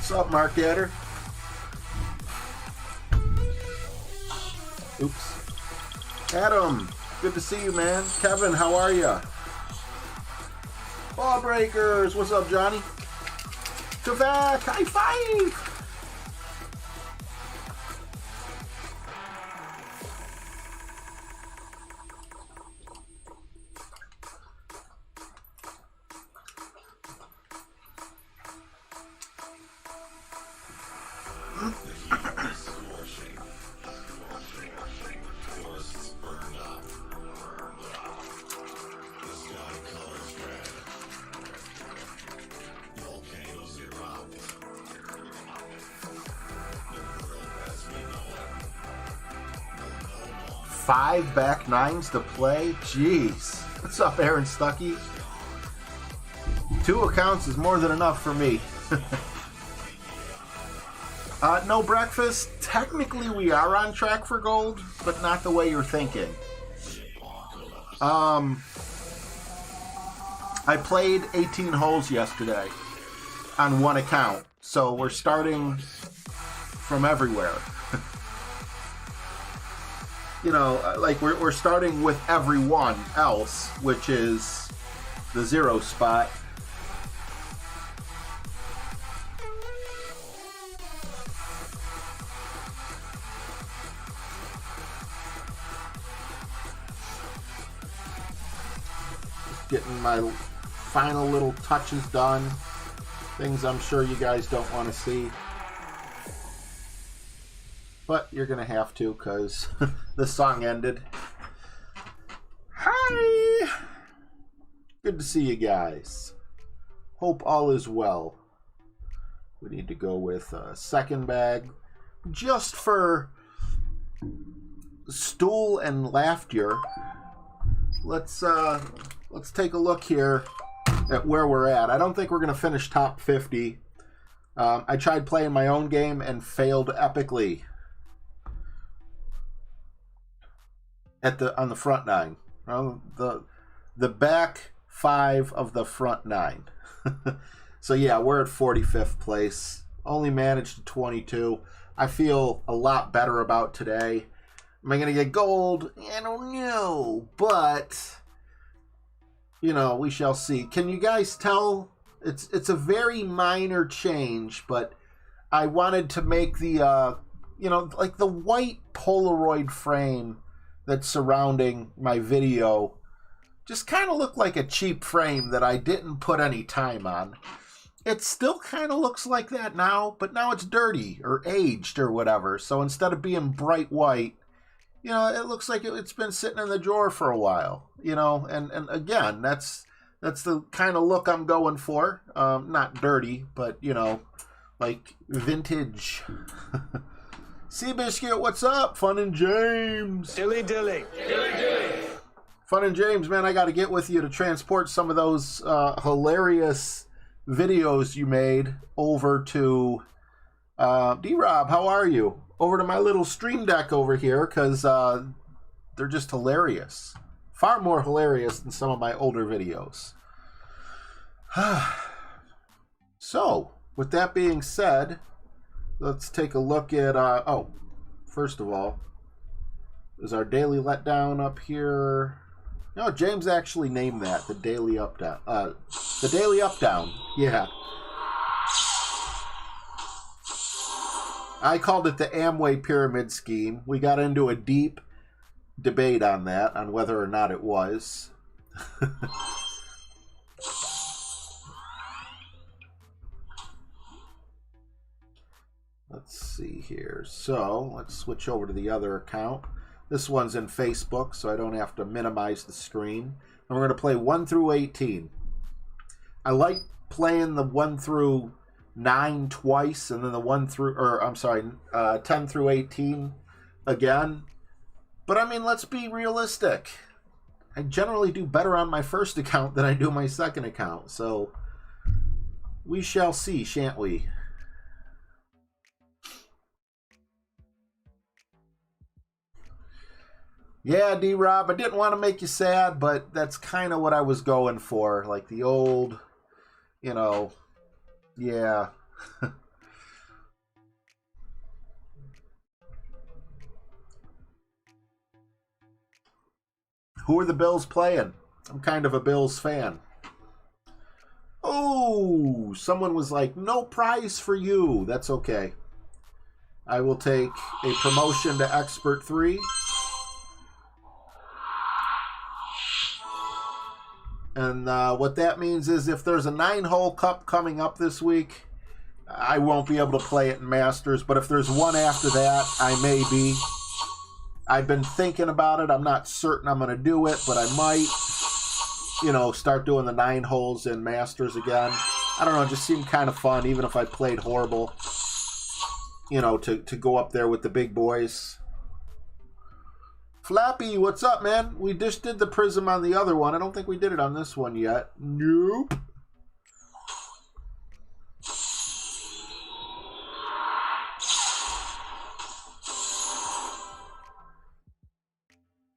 What's up, Mark Adder? Oops. Adam, good to see you, man. Kevin, how are ya? Ball Breakers, what's up, Johnny? Kavak, high five! Five back nines to play? Jeez. What's up, Aaron Stuckey? 2 accounts is more than enough for me. No breakfast. Technically, we are on track for gold, but not the way you're thinking. I played 18 holes yesterday on 1 account, so we're starting from everywhere. You know, like we're starting with everyone else, which is the 0 spot. Getting my final little touches done. Things I'm sure you guys don't want to see. But you're going to have to because the song ended. Hi! Good to see you guys. Hope all is well. We need to go with a second bag just for stool and laughter. Let's take a look here at where we're at. I don't think we're going to finish top 50. I tried playing my own game and failed epically. On the front 9, the back 5 of the front 9. So yeah, we're at 45th place. Only managed to 22. I feel a lot better about today. Am I gonna get gold? I don't know, but you know, we shall see. Can you guys tell? It's a very minor change, but I wanted to make the you know, like the white Polaroid frame that's surrounding my video just kind of looked like a cheap frame that I didn't put any time on. It still kind of looks like that now, but now it's dirty or aged or whatever. So instead of being bright white, you know, it looks like it's been sitting in the drawer for a while, you know, and again, that's the kind of look I'm going for. Not dirty, but, you know, like vintage. Seabiscuit, what's up? Fun and James. Dilly. Fun and James, man, I got to get with you to transport some of those hilarious videos you made over to D-Rob. How are you? Over to my little stream deck over here, because they're just hilarious. Far more hilarious than some of my older videos. So, with that being said, let's take a look at, first of all, is our daily letdown up here? No, James actually named that, the daily up down. The daily up down, yeah. I called it the Amway Pyramid Scheme. We got into a deep debate on that, on whether or not it was. Let's see here. So let's switch over to the other account. This one's in Facebook, so I don't have to minimize the screen. And we're going to play 1 through 18. I like playing the 1 through 9 twice, and then the 10 through 18 again. But I mean, let's be realistic. I generally do better on my first account than I do my second account. So we shall see, shan't we? Yeah, D-Rob, I didn't want to make you sad, but that's kind of what I was going for. Like the old, yeah. Who are the Bills playing? I'm kind of a Bills fan. Oh, someone was like, no prize for you. That's okay. I will take a promotion to Expert 3. And what that means is if there's a 9-hole cup coming up this week, I won't be able to play it in Masters. But if there's one after that, I may be. I've been thinking about it. I'm not certain I'm going to do it, but I might, start doing the 9 holes in Masters again. I don't know. It just seemed kind of fun, even if I played horrible, to go up there with the big boys. Flappy, what's up, man? We just did the Prism on the other one. I don't think we did it on this one yet. Nope.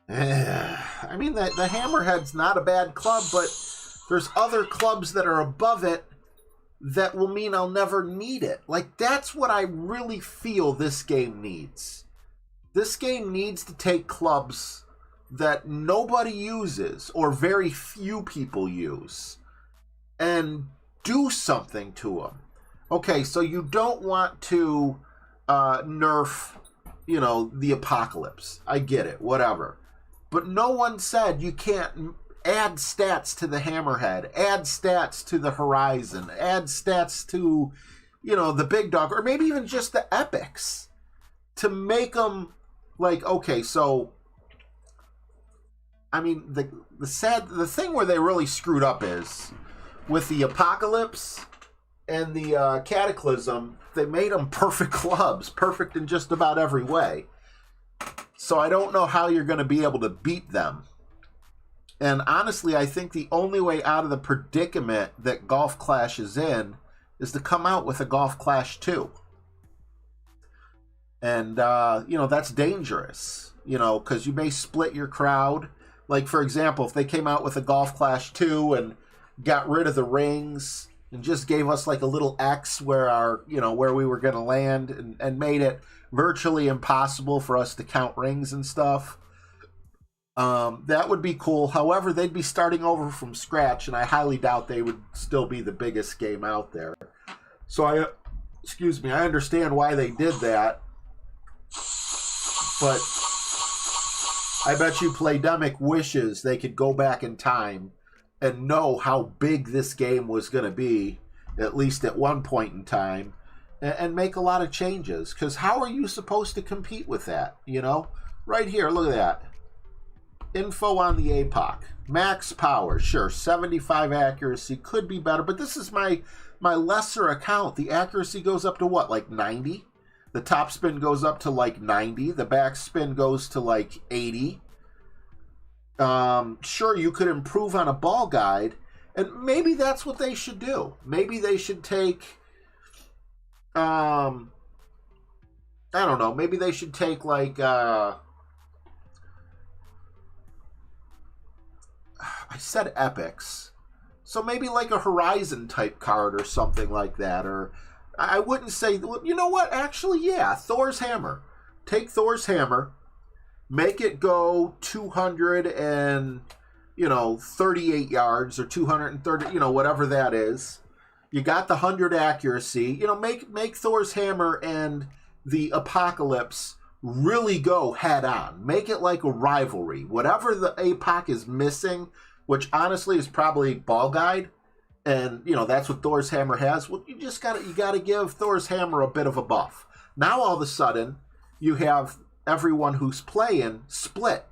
I mean, the Hammerhead's not a bad club, but there's other clubs that are above it that will mean I'll never need it. Like, that's what I really feel this game needs. This game needs to take clubs that nobody uses or very few people use and do something to them. Okay, so you don't want to nerf, the Apocalypse. I get it, whatever. But no one said you can't add stats to the Hammerhead, add stats to the Horizon, add stats to, the Big Dog, or maybe even just the Epics to make them like, okay, so, I mean, the thing where they really screwed up is with the Apocalypse and the Cataclysm, they made them perfect clubs, perfect in just about every way. So I don't know how you're going to be able to beat them. And honestly, I think the only way out of the predicament that Golf Clash is in is to come out with a Golf Clash 2. And, that's dangerous, because you may split your crowd. Like, for example, if they came out with a Golf Clash 2 and got rid of the rings and just gave us like a little X where where we were going to land and made it virtually impossible for us to count rings and stuff, that would be cool. However, they'd be starting over from scratch, and I highly doubt they would still be the biggest game out there. So I understand why they did that. But I bet you Playdemic wishes they could go back in time and know how big this game was going to be, at least at one point in time, and make a lot of changes. Because how are you supposed to compete with that? Right here, look at that. Info on the APOC. Max power, sure, 75 accuracy, could be better, but this is my lesser account. The accuracy goes up to what, like 90? The top spin goes up to like 90. The back spin goes to like 80. Sure, you could improve on a ball guide, and maybe that's what they should do. Maybe they should take, I don't know, maybe they should take like, I said epics. So maybe like a Horizon type card or something like that, or I wouldn't say, you know what, actually, yeah, Thor's Hammer. Take Thor's Hammer, make it go 238 yards or 230, whatever that is. You got the 100 accuracy. Make Thor's Hammer and the Apocalypse really go head on. Make it like a rivalry. Whatever the APOC is missing, which honestly is probably ball guide, and that's what Thor's Hammer has. Well, you gotta give Thor's Hammer a bit of a buff. Now all of a sudden, you have everyone who's playing split.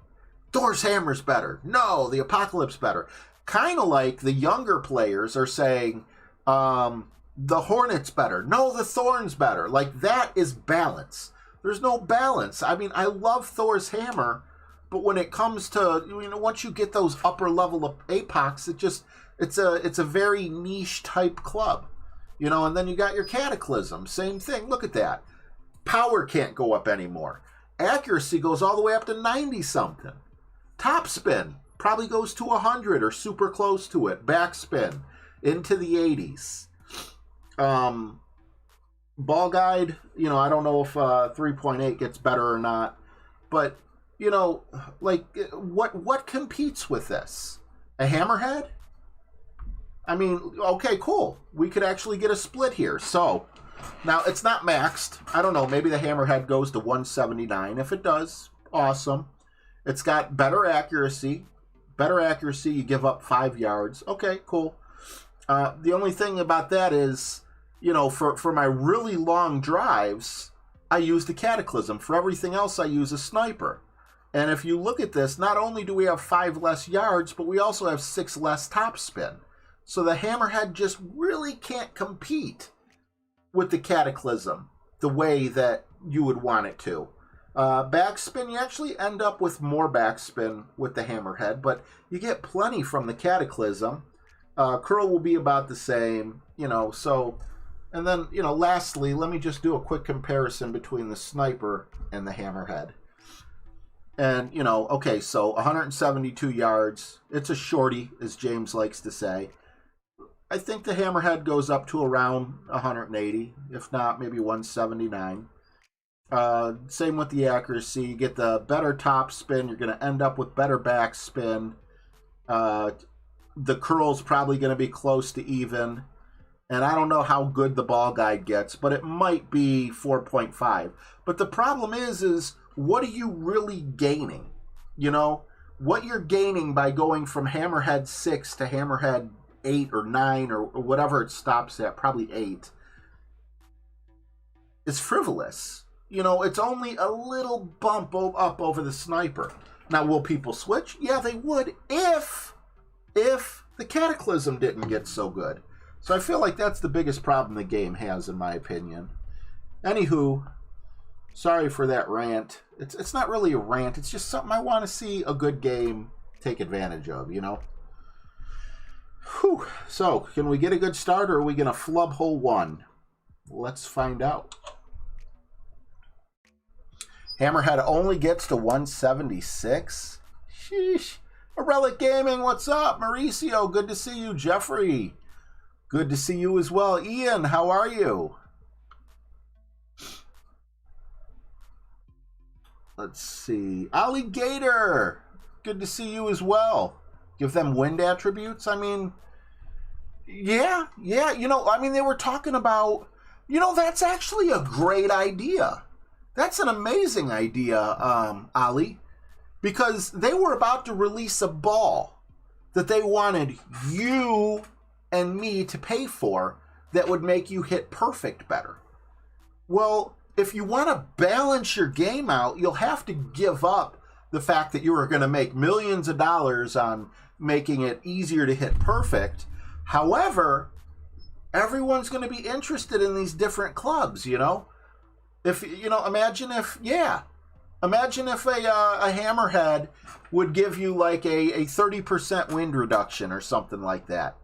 Thor's hammer's better. No, the Apocalypse better. Kind of like the younger players are saying, the Hornet's better. No, the Thorn's better. Like, that is balance. There's no balance. I mean, I love Thor's hammer, but when it comes to, once you get those upper level of Apocs, it's a very niche type club. And then you got your Cataclysm. Same thing. Look at that. Power can't go up anymore. Accuracy goes all the way up to 90-something. Topspin probably goes to 100 or super close to it. Backspin into the 80s. Ball guide, I don't know if 3.8 gets better or not. But, what competes with this? A hammerhead? I mean, okay, cool. We could actually get a split here. So, now it's not maxed. I don't know, maybe the hammerhead goes to 179. If it does, awesome. It's got better accuracy. Better accuracy, you give up 5 yards. Okay, cool. The only thing about that is, for my really long drives, I use the Cataclysm. For everything else, I use a sniper. And if you look at this, not only do we have 5 less yards, but we also have 6 less topspin. So the hammerhead just really can't compete with the Cataclysm the way that you would want it to. Backspin, you actually end up with more backspin with the hammerhead, but you get plenty from the Cataclysm. Curl will be about the same, so... And then, lastly, let me just do a quick comparison between the sniper and the hammerhead. And, okay, so 172 yards. It's a shorty, as James likes to say. I think the hammerhead goes up to around 180, if not maybe 179. Same with the accuracy. You get the better top spin. You're going to end up with better back spin. The curl's probably going to be close to even. And I don't know how good the ball guide gets, but it might be 4.5. But the problem is what are you really gaining? What you're gaining by going from hammerhead 6 to hammerhead 8 or 9 or whatever it stops at, probably 8, is frivolous. It's only a little bump up over the sniper. Now, will people switch? Yeah, they would if the Cataclysm didn't get so good. So I feel like that's the biggest problem the game has, in my opinion. Anywho, sorry for that rant. It's not really a rant. It's just something I want to see a good game take advantage of, Whew. So, can we get a good start, or are we going to flub hole 1? Let's find out. Hammerhead only gets to 176. Sheesh. Relic Gaming, what's up? Mauricio, good to see you. Jeffrey, good to see you as well. Ian, how are you? Let's see. Alligator, good to see you as well. Give them wind attributes? I mean, yeah. They were talking about, that's actually a great idea. That's an amazing idea, Ali, because they were about to release a ball that they wanted you and me to pay for that would make you hit perfect better. Well, if you want to balance your game out, you'll have to give up the fact that you are going to make millions of dollars on making it easier to hit perfect. However, everyone's going to be interested in these different clubs, If, imagine if a hammerhead would give you like a 30% wind reduction or something like that.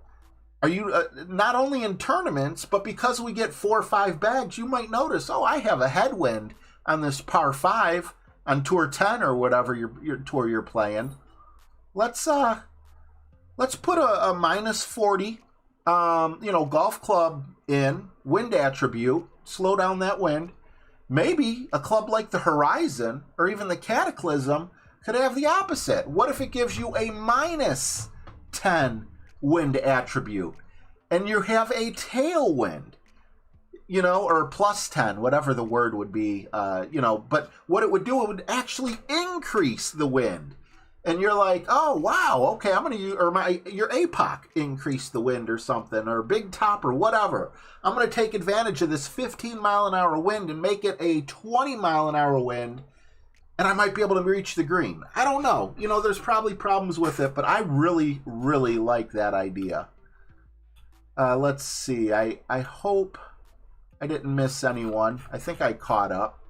Are you, not only in tournaments, but because we get 4 or 5 bags, you might notice, I have a headwind on this par 5 on tour 10 or whatever your tour you're playing. Let's put a minus 40, golf club in, wind attribute, slow down that wind. Maybe a club like the Horizon or even the Cataclysm could have the opposite. What if it gives you a minus 10 wind attribute and you have a tailwind, or plus 10, whatever the word would be, but what it would do, it would actually increase the wind. and you're like, oh wow, okay, I'm gonna use, or your APOC increase the wind or something, or big top or whatever. I'm gonna take advantage of this 15-mile-an-hour wind and make it a 20-mile-an-hour wind, and I might be able to reach the green. I don't know. You know, there's probably problems with it, but I really, really like that idea. Let's see. I hope I didn't miss anyone. I think I caught up.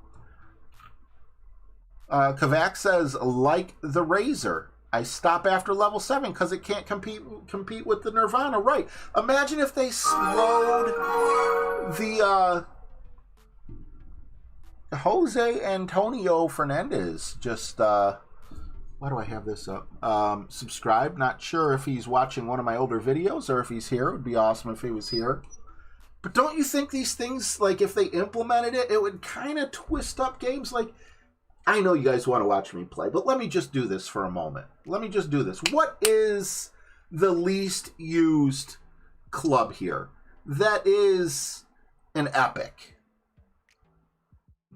Kavak says, like the Razor, I stop after level 7 because it can't compete with the Nirvana. Right. Imagine if they slowed the Jose Antonio Fernandez. Just, why do I have this up? Subscribe. Not sure if he's watching one of my older videos or if he's here. It would be awesome if he was here. But don't you think these things, like, if they implemented it, it would kind of twist up games? Like, I know you guys want to watch me play, but let me just do this for a moment. Let me just do this. What is the least used club here that is an epic?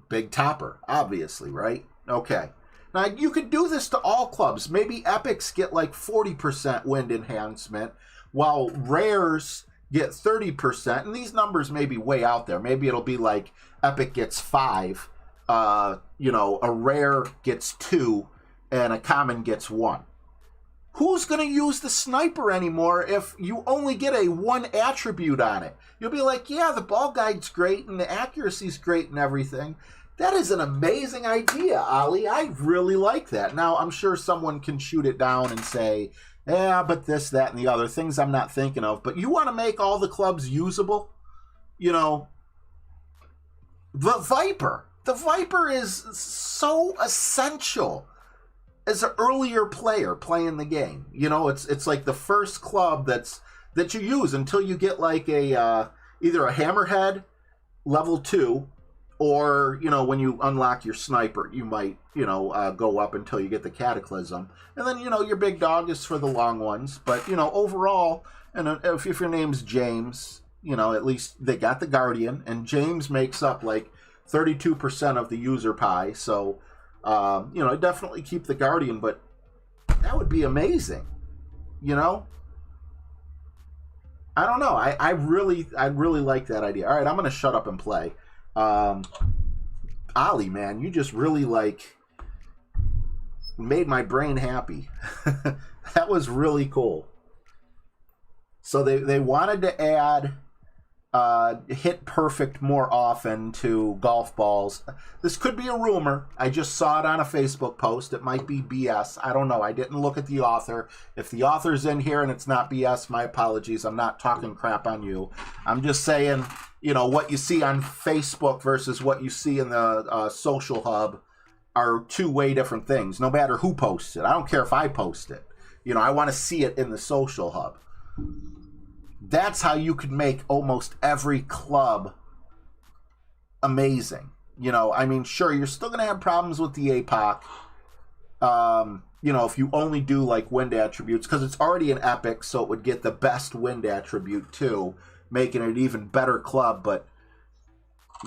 Big Topper, obviously, right? Okay. Now, you could do this to all clubs. Maybe epics get like 40% wind enhancement, while rares get 30%. And these numbers may be way out there. Maybe it'll be like epic gets 5. You know, a rare gets 2 and a common gets 1. Who's going to use the sniper anymore if you only get a 1 attribute on it? You'll be like, yeah, the ball guide's great and the accuracy's great and everything. That is an amazing idea, Ali. I really like that. Now, I'm sure someone can shoot it down and say, yeah, but this, that, and the other things I'm not thinking of. But you want to make all the clubs usable? You know, the Viper. The Viper is so essential as an earlier player playing the game. You know, it's like the first club that you use until you get like a either a hammerhead level 2, or, you know, when you unlock your sniper, you might, you know, go up until you get the cataclysm, and then, you know, your big dog is for the long ones. But, you know, overall, and if your name's James, you know, at least they got the Guardian, and James makes up like 32% of the user pie, so you know, definitely keep the Guardian, but that would be amazing, you know. I don't know. I really like that idea. All right, I'm gonna shut up and play. Ali, man, you just really like made my brain happy. That was really cool. So they wanted to add hit perfect more often to golf balls. This could be a rumor. I just saw it on a Facebook post. It might be BS. I don't know. I didn't look at the author. If the author's in here and it's not BS, my apologies. I'm not talking crap on you. I'm just saying, you know, what you see on Facebook versus what you see in the social hub are two way different things, no matter who posts it. I don't care if I post it. You know, I want to see it in the social hub. That's how you could make almost every club amazing. You know, I mean, sure, you're still going to have problems with the APOC. You know, if you only do like wind attributes, because it's already an epic, so it would get the best wind attribute too, making it an even better club. But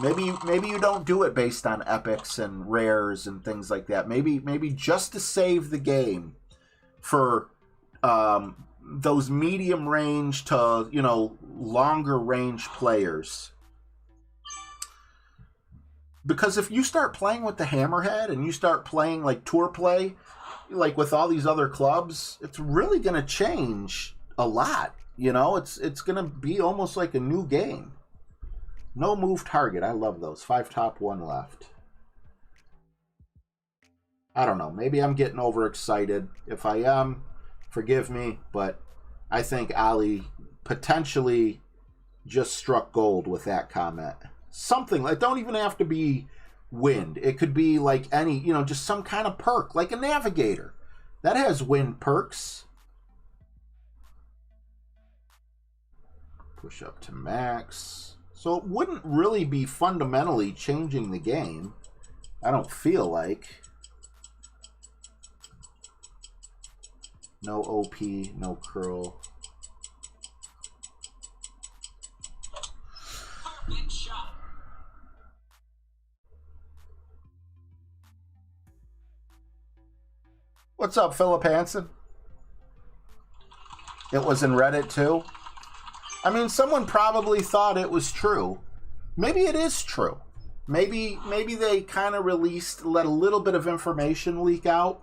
maybe you don't do it based on epics and rares and things like that. Maybe just to save the game for those medium range to, you know, longer range players. Because if you start playing with the Hammerhead and you start playing like tour play, like with all these other clubs, it's really going to change a lot. You know, it's going to be almost like a new game. No move target. I love those. 5 top, 1 left. I don't know. Maybe I'm getting overexcited. If I am, forgive me, but I think Ali potentially just struck gold with that comment. Something like, don't even have to be wind. It could be like any, you know, just some kind of perk, like a navigator. That has wind perks. Push up to max. So it wouldn't really be fundamentally changing the game. I don't feel like. No OP, no curl. Perfect shot. What's up, Philip Hansen? It was in Reddit too. I mean, someone probably thought it was true. Maybe it is true. Maybe they kind of let a little bit of information leak out,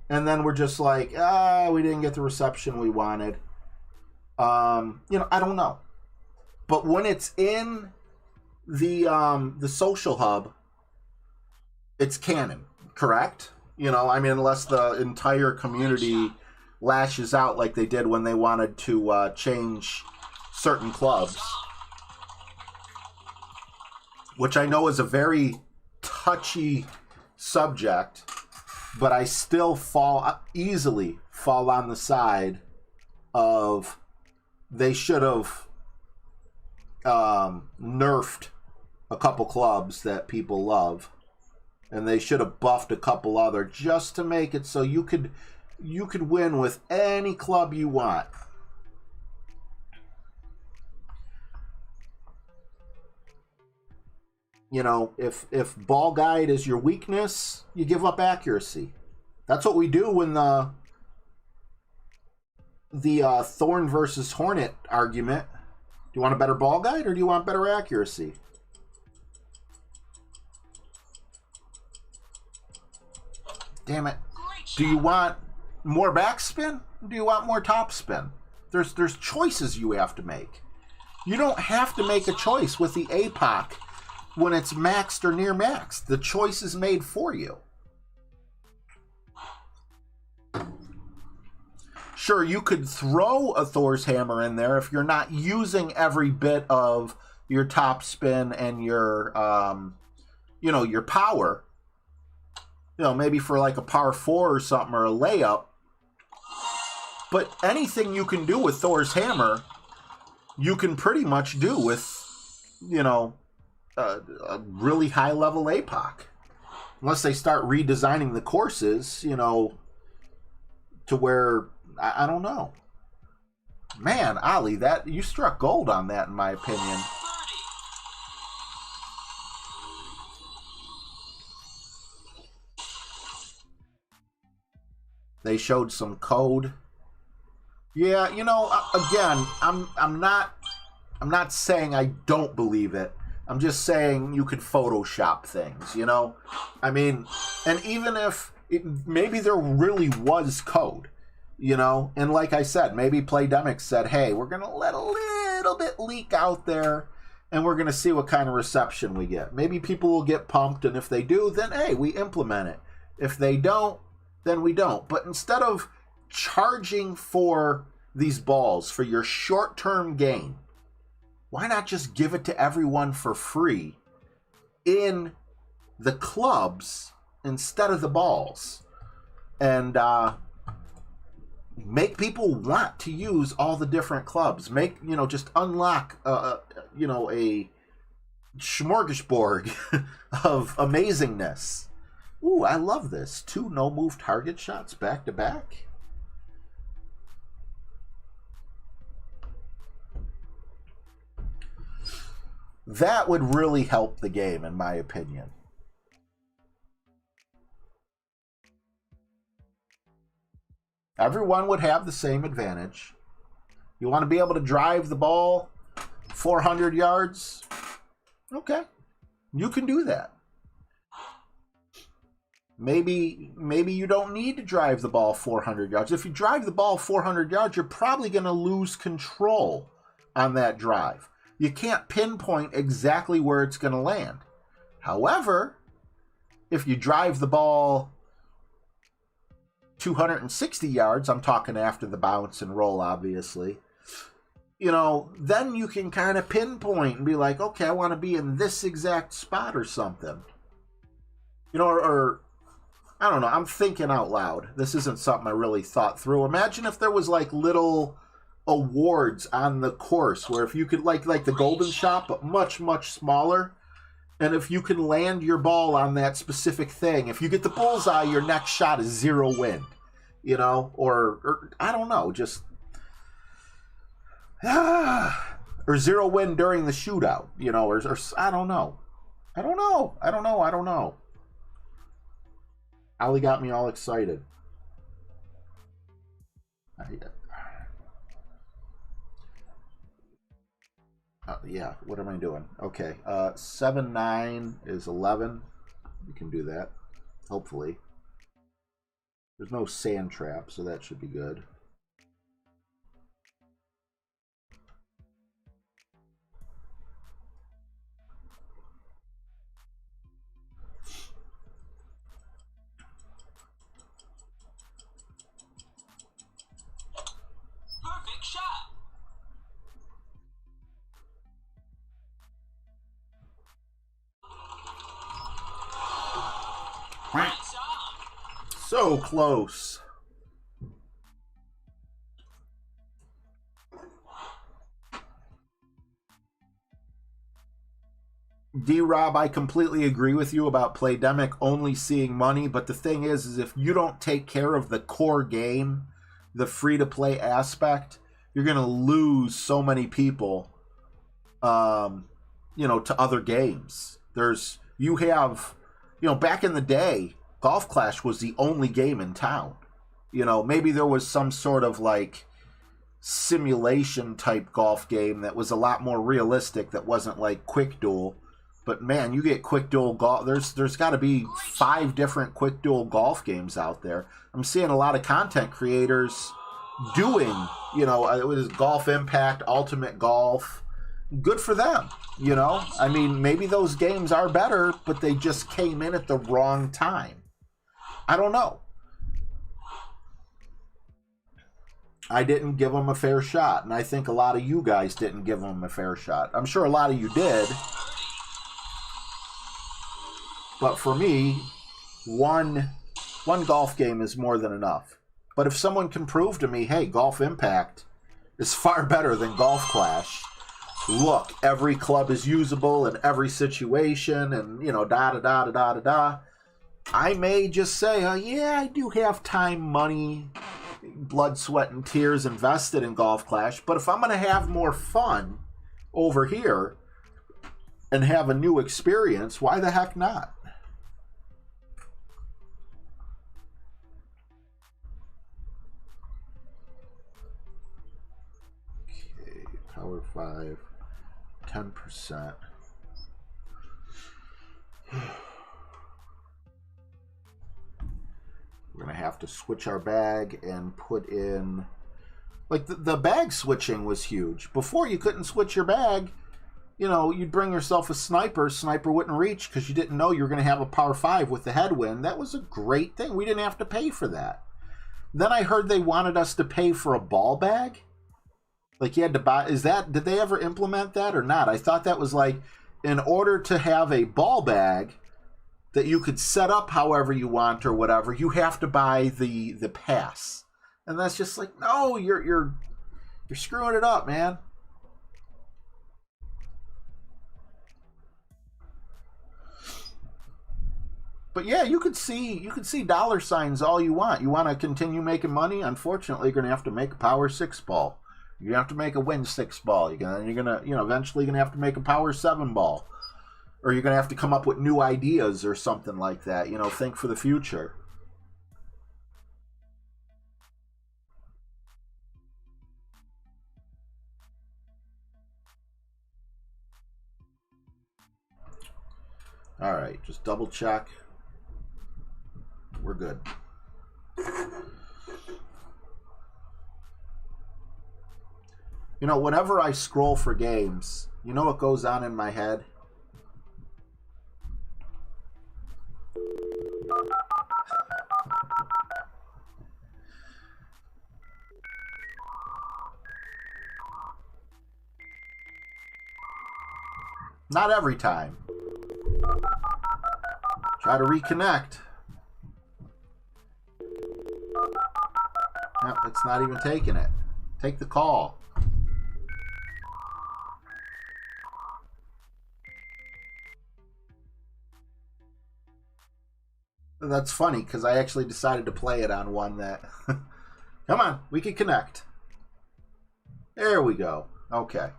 and then we're just like, we didn't get the reception we wanted. I don't know. But when it's in the social hub, it's canon, correct? Unless the entire community lashes out like they did when they wanted to change certain clubs, which I know is a very touchy subject, but I still easily fall on the side of they should have nerfed a couple clubs that people love, and they should have buffed a couple other just to make it so you could win with any club you want. If ball guide is your weakness, you give up accuracy. That's what we do when the Thorn versus Hornet argument. Do you want a better ball guide or do you want better accuracy? Damn it. Do you want more backspin? Or do you want more topspin? There's choices you have to make. You don't have to make a choice with the APOC when it's maxed or near max. The choice is made for you. Sure, you could throw a Thor's Hammer in there if you're not using every bit of your top spin and your your power. Maybe for like a par 4 or something, or a layup. But anything you can do with Thor's Hammer, you can pretty much do with, a really high level APOC. Unless they start redesigning the courses, to where, I don't know. Man, Ali, that you struck gold on that, in my opinion. They showed some code. Yeah, again, I'm not saying I don't believe it. I'm just saying you could Photoshop things, and even if maybe there really was code, and like I said, maybe Playdemic said, hey, we're going to let a little bit leak out there, and we're going to see what kind of reception we get. Maybe people will get pumped, and if they do, then, hey, we implement it. If they don't, then we don't. But instead of charging for these balls for your short-term gain, why not just give it to everyone for free in the clubs instead of the balls? And make people want to use all the different clubs. Just unlock, a smorgasbord of amazingness. Ooh, I love this. 2 no-move target shots back-to-back. That would really help the game, in my opinion. Everyone would have the same advantage. You want to be able to drive the ball 400 yards? Okay. You can do that. Maybe you don't need to drive the ball 400 yards. If you drive the ball 400 yards, you're probably going to lose control on that drive. You can't pinpoint exactly where it's going to land. However, if you drive the ball 260 yards, I'm talking after the bounce and roll, obviously, then you can kind of pinpoint and be like, okay, I want to be in this exact spot or something. Or I don't know, I'm thinking out loud. This isn't something I really thought through. Imagine if there was like little awards on the course where if you could like the Golden Shot, but much, much smaller. And if you can land your ball on that specific thing, if you get the bullseye, your next shot is 0 win. Or I don't know, just or 0 win during the shootout, or I don't know. I don't know. Ali got me all excited. Yeah, what am I doing? Okay, 7, 9 is 11. We can do that, hopefully. There's no sand trap, so that should be good. Perfect shot. Nice on. So close. D-Rob, I completely agree with you about Playdemic only seeing money, but the thing is if you don't take care of the core game, the free-to-play aspect, you're going to lose so many people, to other games. Back in the day, Golf Clash was the only game in town. Maybe there was some sort of like simulation type golf game that was a lot more realistic that wasn't like Quick Duel. But man, you get Quick Duel golf. There's got to be 5 different Quick Duel golf games out there. I'm seeing a lot of content creators doing, it was Golf Impact, Ultimate Golf. Good for them, I mean, maybe those games are better, but they just came in at the wrong time. I don't know. I didn't give them a fair shot, and I think a lot of you guys didn't give them a fair shot. I'm sure a lot of you did. But for me, one golf game is more than enough. But if someone can prove to me, hey, Golf Impact is far better than Golf Clash. Look, every club is usable in every situation, and, da-da-da-da-da-da-da. I may just say, yeah, I do have time, money, blood, sweat, and tears invested in Golf Clash. But if I'm going to have more fun over here and have a new experience, why the heck not? Power 5, 10%. We're going to have to switch our bag and put in... Like, the bag switching was huge. Before, you couldn't switch your bag. You'd bring yourself a sniper. Sniper wouldn't reach because you didn't know you were going to have a power 5 with the headwind. That was a great thing. We didn't have to pay for that. Then I heard they wanted us to pay for a ball bag. Like, you had to buy... Did they ever implement that or not? I thought that was like, in order to have a ball bag that you could set up however you want or whatever, you have to buy the pass. And that's just like, no, you're screwing it up, man. But yeah, you could see dollar signs all you want. You want to continue making money? Unfortunately, you're going to have to make a power 6 ball. You're going to have to make a win 6 ball. You're going to, eventually going to have to make a power 7 ball. Or you're going to have to come up with new ideas or something like that. Think for the future. All right, just double check. We're good. Whenever I scroll for games, you know what goes on in my head? Not every time. Try to reconnect. Nope, it's not even taking it. Take the call. That's funny because I actually decided to play it on one that... Come on, we can connect. There we go. Okay.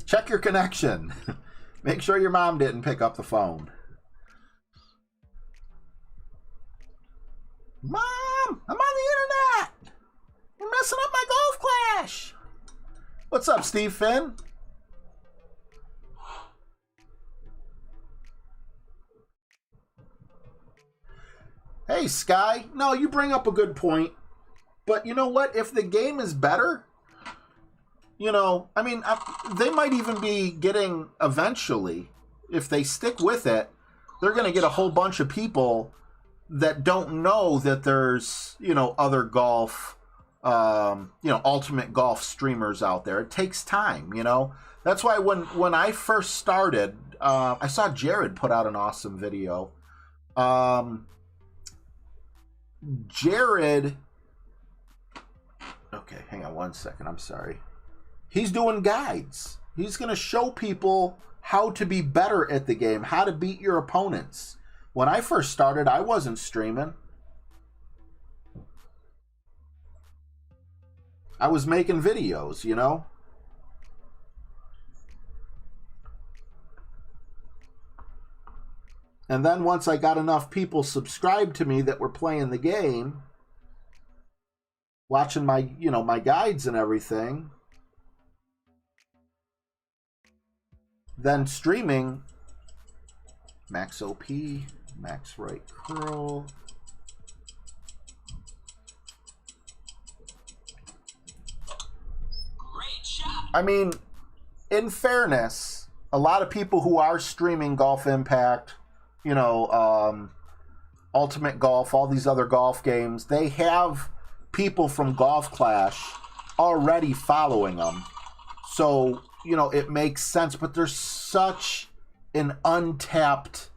Check your connection. Make sure your mom didn't pick up the phone. Mom, I'm on the internet. You're messing up my golf clash. What's up, Steve Finn? Hey, Sky. No, you bring up a good point. But you know what? If the game is better, they might even be getting eventually, if they stick with it, they're going to get a whole bunch of people that don't know that there's, other golf, ultimate golf streamers out there. It takes time, That's why when I first started, I saw Jared put out an awesome video. Jared... Okay, hang on one second. I'm sorry. He's doing guides. He's going to show people how to be better at the game, how to beat your opponents. When I first started, I wasn't streaming. I was making videos, And then once I got enough people subscribed to me that were playing the game, watching my, my guides and everything, then streaming, max OP, max right curl. Great shot. I mean, in fairness, a lot of people who are streaming Golf Impact, Ultimate Golf, all these other golf games, they have people from Golf Clash already following them. So, it makes sense, but there's such an untapped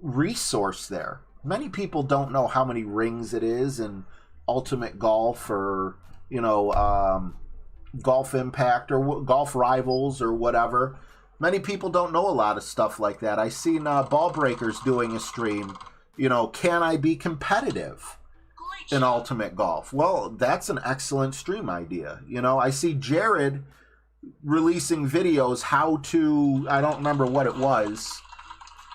resource there. Many people don't know how many rings it is in Ultimate Golf or, Golf Impact or Golf Rivals or whatever. Many people don't know a lot of stuff like that. I seen Ball Breakers doing a stream, can I be competitive in Ultimate Golf? Well, that's an excellent stream idea. I see Jared releasing videos how to, I don't remember what it was,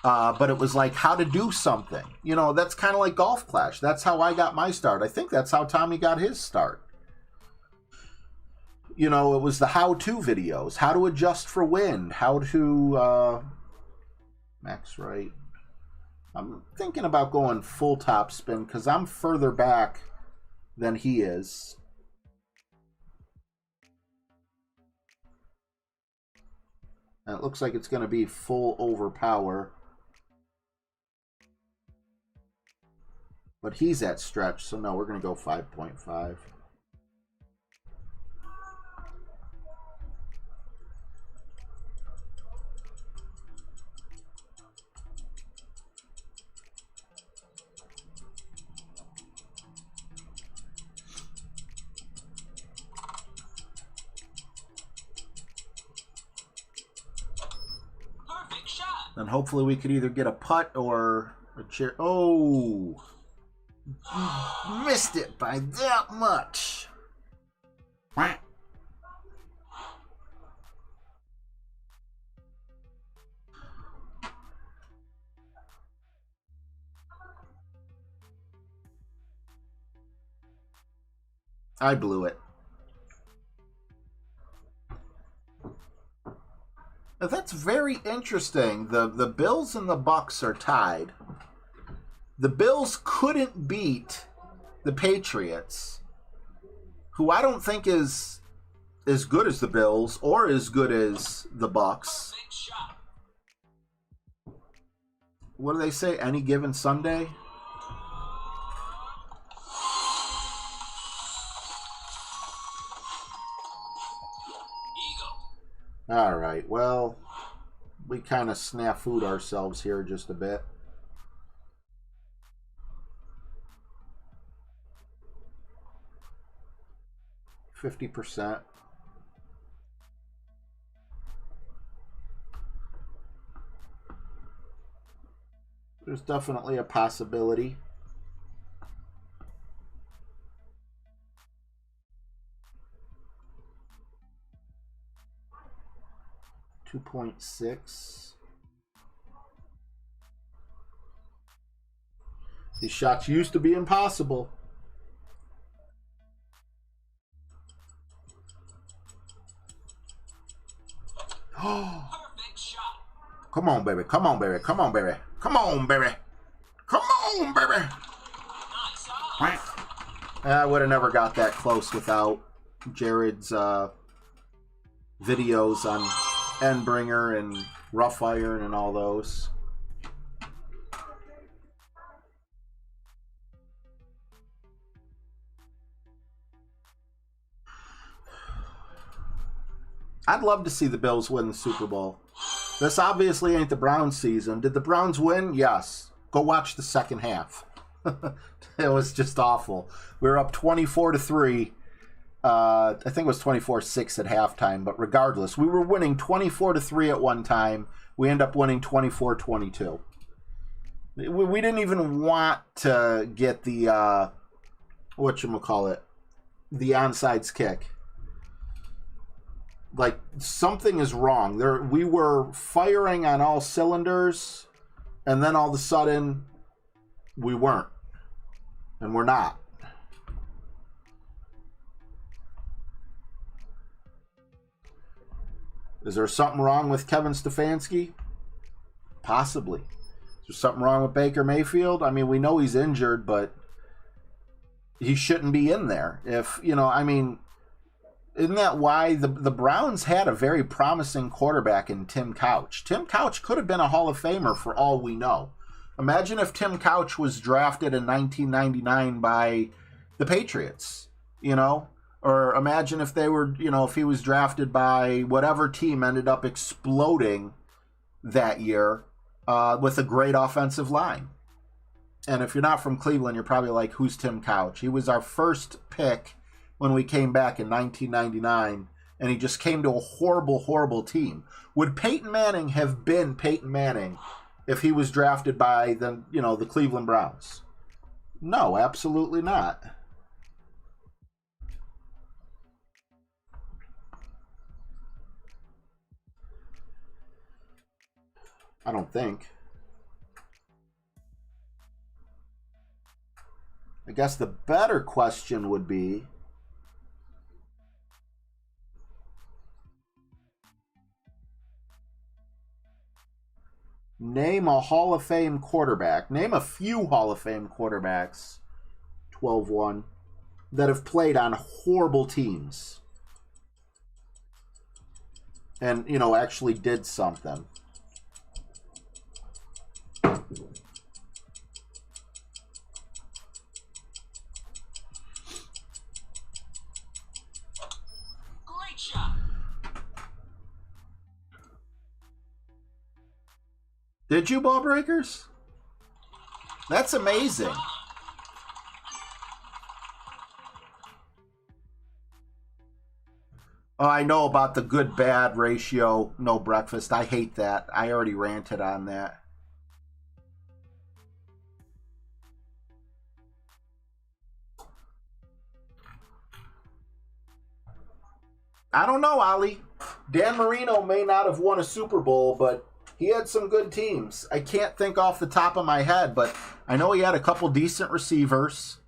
but it was like how to do something. That's kind of like Golf Clash. That's how I got my start. I think that's how Tommy got his start. It was the how-to videos, how to adjust for wind, how to max right. I'm thinking about going full top spin because I'm further back than he is. And it looks like it's going to be full overpower. But he's at stretch, so no, we're going to go 5.5. And hopefully we could either get a putt or a chair. Oh! Missed it by that much. I blew it. Now that's very interesting. The Bills and the Bucks are tied. The Bills couldn't beat the Patriots, who I don't think is as good as the Bills or as good as the Bucks. What do they say? Any given Sunday? All right, well, we kind of snafu'd ourselves here just a bit. %. There's definitely a possibility. $2.6. These shots used to be impossible. Oh. Perfect shot. Come on, baby. Come on, baby. Come on, baby. Come on, baby. Come on, baby. Nice off. I would have never got that close without Jared's videos on Endbringer and Rough Iron and all those. I'd love to see the Bills win the Super Bowl. This obviously ain't the Browns season. Did the Browns win? Yes. Go watch the second half. It was just awful. We were up 24-3. I think it was 24-6 at halftime, but regardless, we were winning 24-3 at one time. We end up winning 24-22. We didn't even want to get the whatchamacallit, the onside kick. Like, something is wrong. We were firing on all cylinders, and then all of a sudden, we weren't. And we're not. Is there something wrong with Kevin Stefanski? Possibly. Is there something wrong with Baker Mayfield? I mean, we know he's injured, but he shouldn't be in there. If, I mean, isn't that why the Browns had a very promising quarterback in Tim Couch? Tim Couch could have been a Hall of Famer for all we know. Imagine if Tim Couch was drafted in 1999 by the Patriots, Or imagine if they were, if he was drafted by whatever team ended up exploding that year with a great offensive line. And if you're not from Cleveland, you're probably like, who's Tim Couch? He was our first pick when we came back in 1999, and he just came to a horrible, horrible team. Would Peyton Manning have been Peyton Manning if he was drafted by the Cleveland Browns? No, absolutely not. I don't think. I guess the better question would be, name a Hall of Fame quarterback. Name a few Hall of Fame quarterbacks, 12-1, that have played on horrible teams and, actually did something. Great shot. Did you, Ball Breakers? That's amazing. Oh, I know about the good-bad ratio, no breakfast. I hate that. I already ranted on that. I don't know, Ali. Dan Marino may not have won a Super Bowl, but he had some good teams. I can't think off the top of my head, but I know he had a couple decent receivers.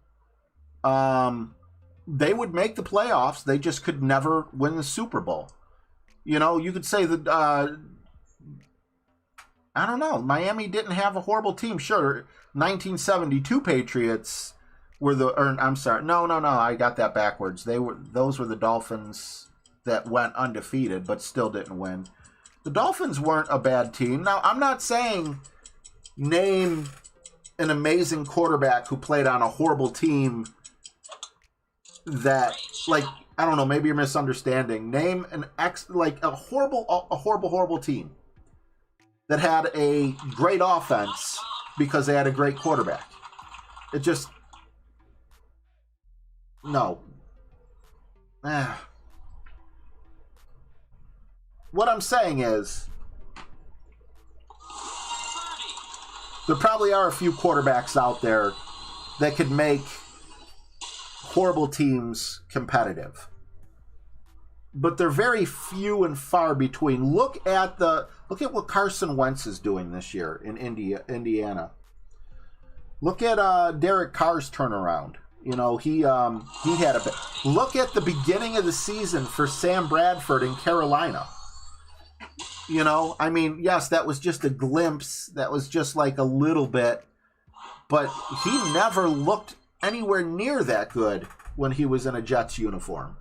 They would make the playoffs. They just could never win the Super Bowl. You could say that, I don't know. Miami didn't have a horrible team. Sure, 1972 Patriots were I'm sorry. No, I got that backwards. Those were the Dolphins that went undefeated, but still didn't win. The Dolphins weren't a bad team. Now, I'm not saying name an amazing quarterback who played on a horrible team that, like, I don't know, maybe you're misunderstanding. Name a horrible team that had a great offense because they had a great quarterback. It just, no. What I'm saying is, there probably are a few quarterbacks out there that could make horrible teams competitive. But they're very few and far between. Look at what Carson Wentz is doing this year in Indiana. Look at Derek Carr's turnaround. You know, he had a... Look at the beginning of the season for Sam Bradford in Carolina. You know, I mean, yes, that was just a glimpse. That was just like a little bit. But he never looked anywhere near that good when he was in a Jets uniform.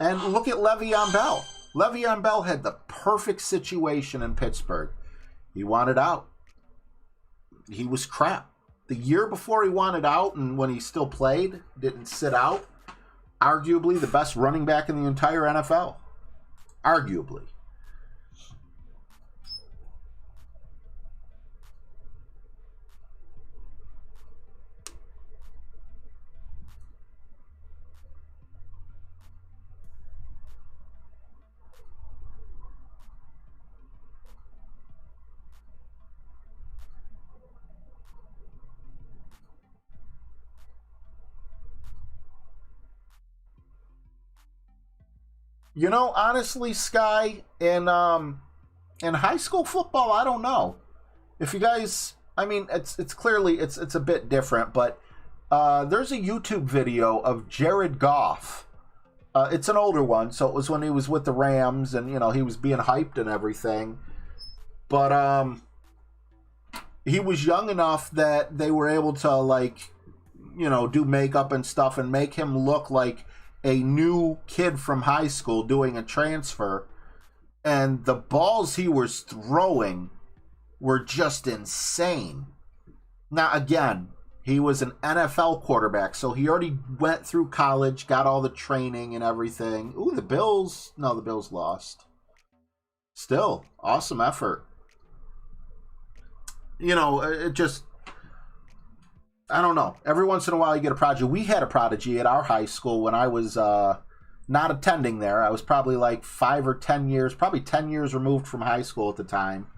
And look at Le'Veon Bell. Le'Veon Bell had the perfect situation in Pittsburgh. He wanted out. He was crap. The year before he wanted out, and when he still played, didn't sit out, arguably the best running back in the entire NFL. Arguably. You know, honestly, Sky, in high school football, I don't know. If you guys, I mean, it's clearly it's a bit different, but there's a YouTube video of Jared Goff. It's an older one, so it was when he was with the Rams, and you know he was being hyped and everything. But he was young enough that they were able to, like, you know, do makeup and stuff and make him look like a new kid from high school doing a transfer. And the balls he was throwing were just insane. Now, again, he was an NFL quarterback, so he already went through college, got all the training and everything. Ooh, the Bills. No, the Bills lost. Still, awesome effort. You know, it just... I don't know. Every once in a while you get a prodigy. We had a prodigy at our high school when I was not attending there. I was probably like 5 or 10 years, probably 10 years removed from high school at the time.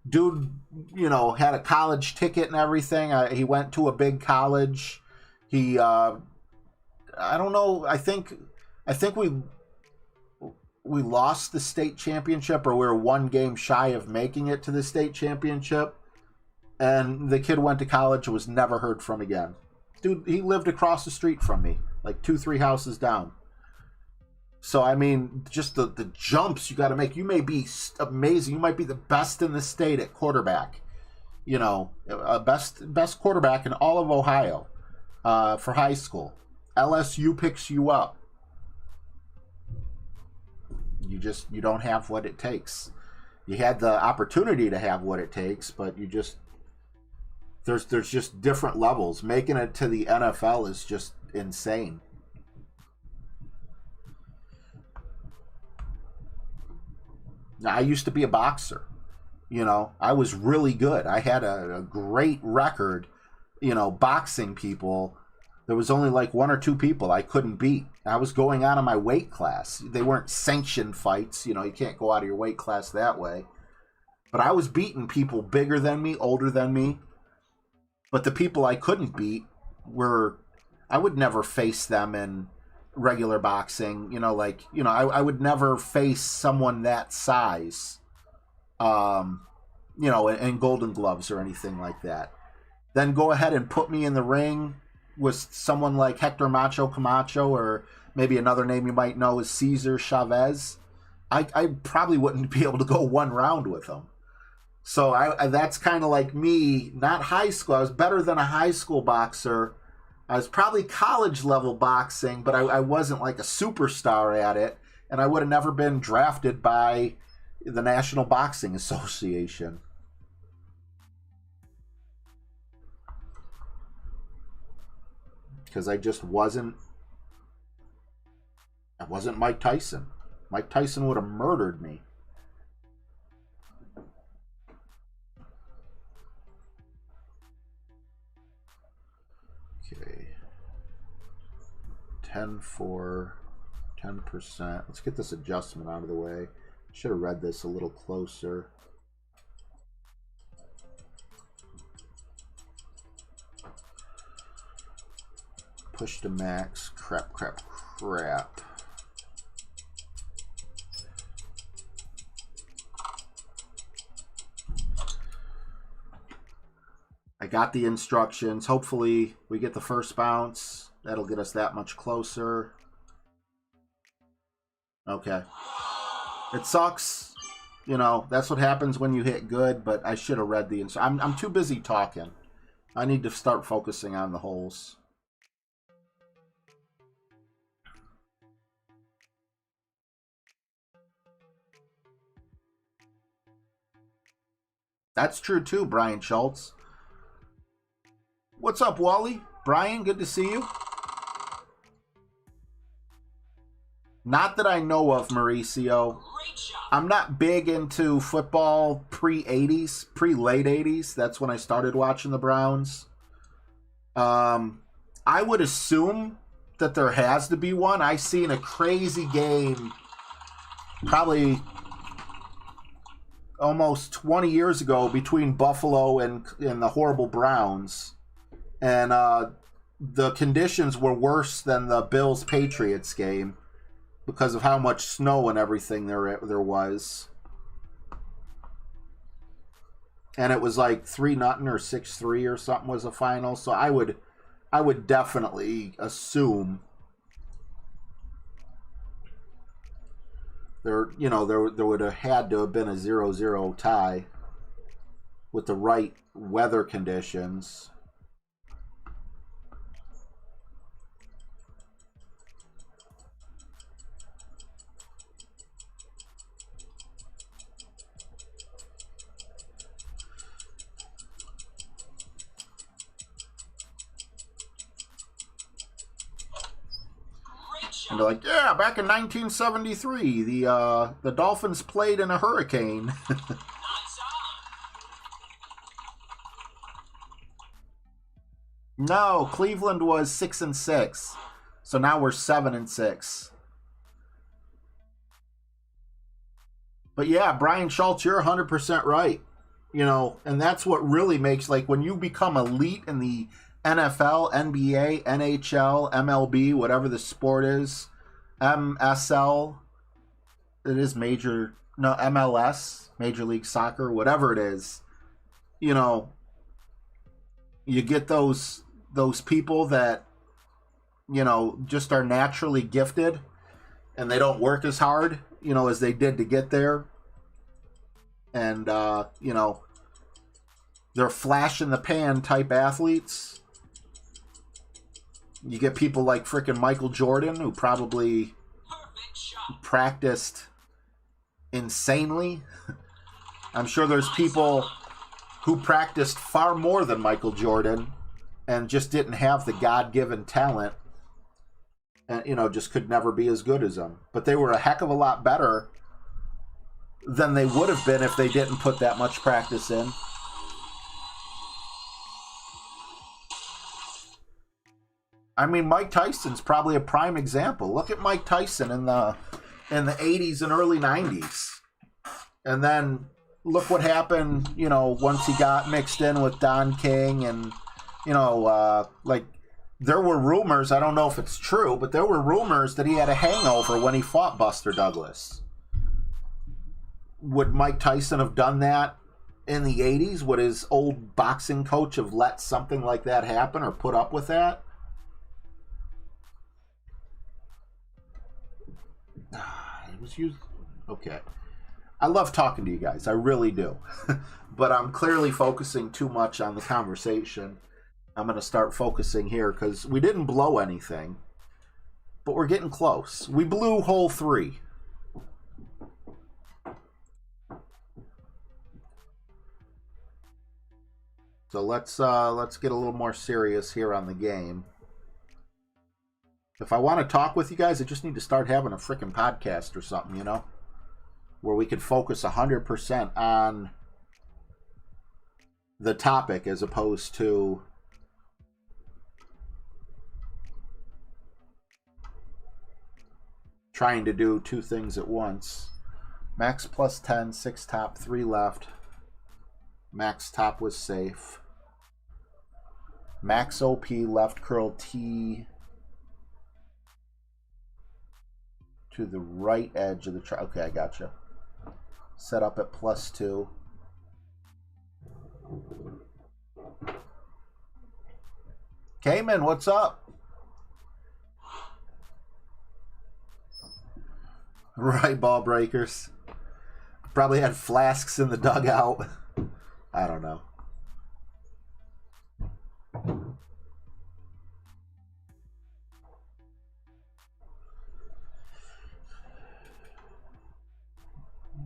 Dude, you know, had a college ticket and everything. He went to a big college. He, I don't know. I think we lost the state championship, or we were one game shy of making it to the state championship. And the kid went to college and was never heard from again. Dude, he lived across the street from me, like 2-3 houses down. So, I mean, just the jumps you got to make. You may be amazing. You might be the best in the state at quarterback. You know, best quarterback in all of Ohio for high school. LSU picks you up. You don't have what it takes. You had the opportunity to have what it takes, but you just... There's just different levels. Making it to the NFL is just insane. Now, I used to be a boxer. You know, I was really good. I had a great record, you know, boxing people. There was only like 1 or 2 people I couldn't beat. I was going out of my weight class. They weren't sanctioned fights. You know, you can't go out of your weight class that way. But I was beating people bigger than me, older than me. But the people I couldn't beat were, I would never face them in regular boxing. You know, like, you know, I would never face someone that size, you know, in Golden Gloves or anything like that. Then go ahead and put me in the ring with someone like Hector Macho Camacho, or maybe another name you might know is Cesar Chavez. I probably wouldn't be able to go 1 round with him. So that's kind of like me, not high school. I was better than a high school boxer. I was probably college level boxing, but I wasn't like a superstar at it. And I would have never been drafted by the National Boxing Association. Because I just wasn't... I wasn't Mike Tyson. Mike Tyson would have murdered me. Okay, 10 for 10%. Let's get this adjustment out of the way. Should have read this a little closer. Push to max. Crap. I got the instructions. Hopefully we get the first bounce. That'll get us that much closer. Okay. It sucks. You know, that's what happens when you hit good, but I should have read the instructions. I'm too busy talking. I need to start focusing on the holes. That's true too, Brian Schultz. What's up, Wally? Brian, good to see you. Not that I know of, Mauricio. I'm not big into football pre-80s, pre-late 80s. That's when I started watching the Browns. I would assume that there has to be one. I seen a crazy game probably almost 20 years ago between Buffalo and the horrible Browns. And the conditions were worse than the Bills-Patriots game because of how much snow and everything there was. And it was like 3-0 or 6-3 or something was the final. So I would definitely assume there would have had to have been a 0-0 tie with the right weather conditions. And they're like, yeah, back in 1973, the Dolphins played in a hurricane. No, Cleveland was 6-6, so now we're 7-6. But yeah, Brian Schultz, you're 100% right. You know, and that's what really makes, like, when you become elite in the NFL, NBA, NHL, MLB, whatever the sport is, MSL, it is MLS, Major League Soccer, whatever it is, you know, you get those people that, you know, just are naturally gifted and they don't work as hard, you know, as they did to get there. And, you know, they're flash in the pan type athletes. You get people like frickin' Michael Jordan, who probably practiced insanely. I'm sure there's people who practiced far more than Michael Jordan and just didn't have the God-given talent and, you know, just could never be as good as him. But they were a heck of a lot better than they would have been if they didn't put that much practice in. I mean, Mike Tyson's probably a prime example. Look at Mike Tyson in the 80s and early 90s. And then look what happened, you know, once he got mixed in with Don King. And, you know, like, there were rumors, I don't know if it's true, but there were rumors that he had a hangover when he fought Buster Douglas. Would Mike Tyson have done that in the 80s? Would his old boxing coach have let something like that happen or put up with that? It was used. Okay. I love talking to you guys. I really do. But I'm clearly focusing too much on the conversation. I'm going to start focusing here because we didn't blow anything. But we're getting close. We blew hole 3. So let's get a little more serious here on the game. If I want to talk with you guys, I just need to start having a freaking podcast or something, you know, where we could focus 100% on the topic as opposed to trying to do two things at once. Max plus 10, 6 top, 3 left. Max top was safe. Max OP, left curl T to the right edge of the try. Okay, I gotcha. Set up at plus 2. Cayman, what's up? Right, ball breakers. Probably had flasks in the dugout. I don't know.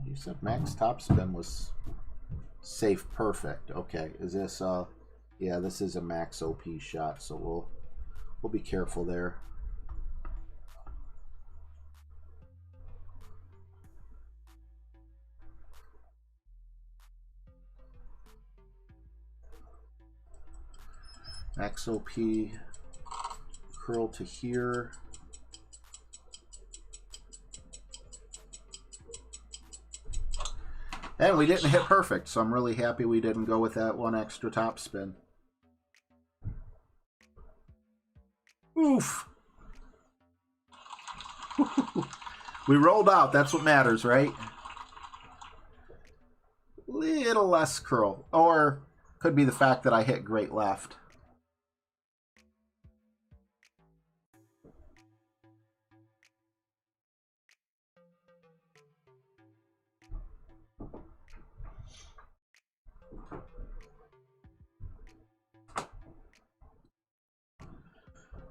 You said max topspin was safe perfect. Okay, is this yeah, this is a max OP shot, so we'll be careful there. Max OP curl to here. And we didn't hit perfect, so I'm really happy we didn't go with that one extra top spin. Oof. We rolled out. That's what matters, right? Little less curl. Or could be the fact that I hit great left.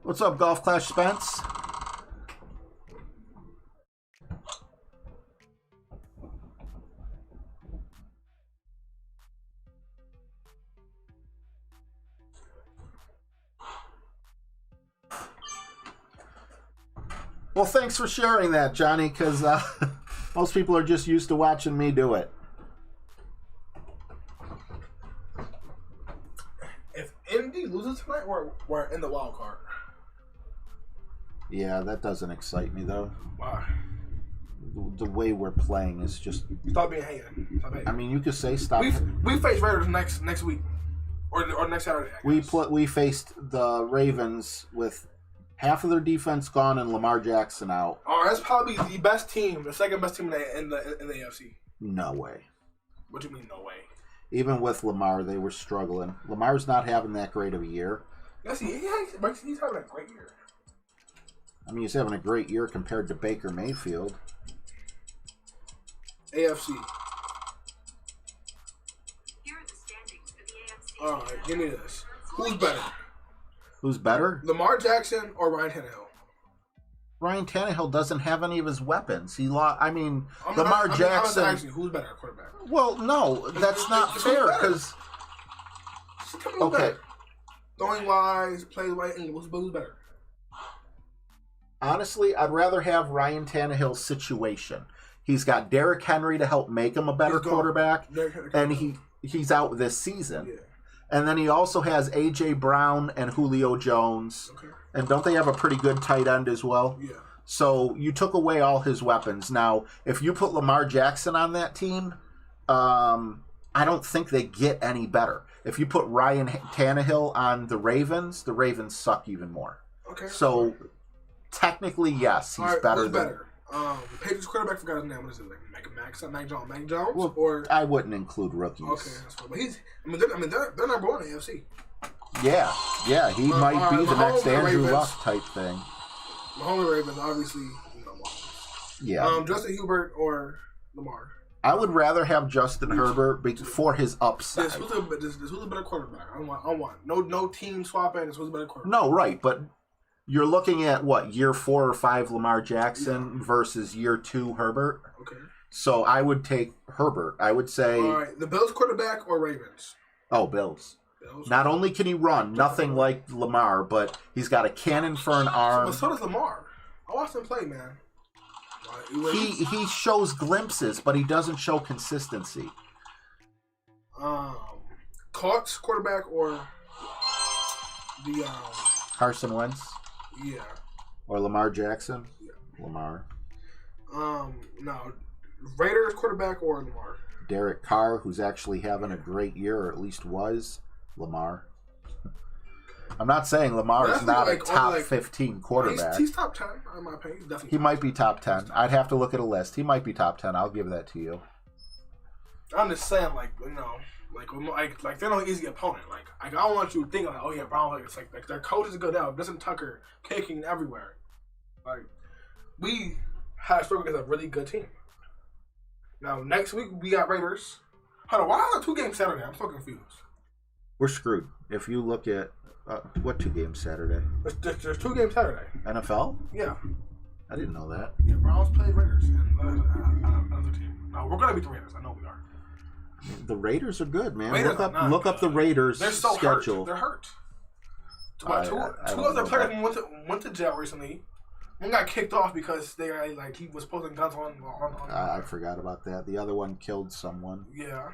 What's up, Golf Clash Spence? Well, thanks for sharing that, Johnny, because most people are just used to watching me do it. If Indy loses tonight, we're in the wild card. Yeah, that doesn't excite me, though. Why? The way we're playing is just... Stop being hating. Stop hating. I mean, you could say stop... We face Raiders next week. Or next Saturday, I guess. We faced the Ravens with half of their defense gone and Lamar Jackson out. Oh, that's probably the best team, the second best team in the AFC. No way. What do you mean, no way? Even with Lamar, they were struggling. Lamar's not having that great of a year. Yes, he's having a great year. I mean, he's having a great year compared to Baker Mayfield. AFC. Here are the standings for the AFC. All right, give me this. Who's better? Who's better? Lamar Jackson or Ryan Tannehill? Ryan Tannehill doesn't have any of his weapons. He lost. I mean, Lamar Jackson. Actually, who's better at quarterback? Well, no, that's not fair because. Okay. Throwing wise, play right, and who's better? Honestly, I'd rather have Ryan Tannehill's situation. He's got Derrick Henry to help make him a better quarterback, and he's out this season. Yeah. And then he also has A.J. Brown and Julio Jones. Okay. And don't they have a pretty good tight end as well? Yeah. So you took away all his weapons. Now, if you put Lamar Jackson on that team, I don't think they get any better. If you put Ryan Tannehill on the Ravens suck even more. Okay. So technically, yes, he's better than... better? The Patriots quarterback, forgot his name. What is it? Like Mac Jones? Well, or I wouldn't include rookies. Okay, that's fine. But they're number one in the AFC. Yeah, he might be the next Andrew Luck type thing. Mahomes Ravens, obviously, Yeah. Justin Herbert or Lamar. I would rather have Justin Herbert for his upside. Who's a better quarterback? I want no team swapping. Who's a better quarterback? No, right, but you're looking at what, year 4 or 5 Lamar Jackson versus year 2 Herbert. Okay. So I would take Herbert. I would say. All right, the Bills quarterback or Ravens? Oh, Bills. Not only can he run, nothing like Lamar, but he's got a cannon for an arm. But so does Lamar. I watched him play, man. He shows glimpses, but he doesn't show consistency. Colts quarterback or the Carson Wentz? Yeah. Or Lamar Jackson? Yeah. Lamar. No. Raiders quarterback or Lamar? Derek Carr, who's actually having a great year, or at least was. Lamar. I'm not saying Lamar is not a top 15 quarterback. He's top 10, in my opinion. Definitely he might be top 10. I'd have to look at a list. He might be top 10. I'll give that to you. I'm just saying, Like they're not an easy opponent. Like I don't want you to think like, oh yeah, Brown. Like it's like their coach is good now. Justin Tucker kicking everywhere. Like we had struggled against a really good team. Now next week we got Raiders. Hold on, why are there 2 games Saturday? I'm so confused. We're screwed. If you look at what 2 games Saturday? There's 2 games Saturday. NFL? Yeah. I didn't know that. Yeah, Browns played Raiders and another team. No, we're gonna beat the Raiders. I know we are. The Raiders are good, man. Raiders Look up the Raiders They're so schedule. hurt. They're hurt. Two don't of their know players went to jail recently. One got kicked off because he was posting guns on. I forgot about that. The other one killed someone. Yeah.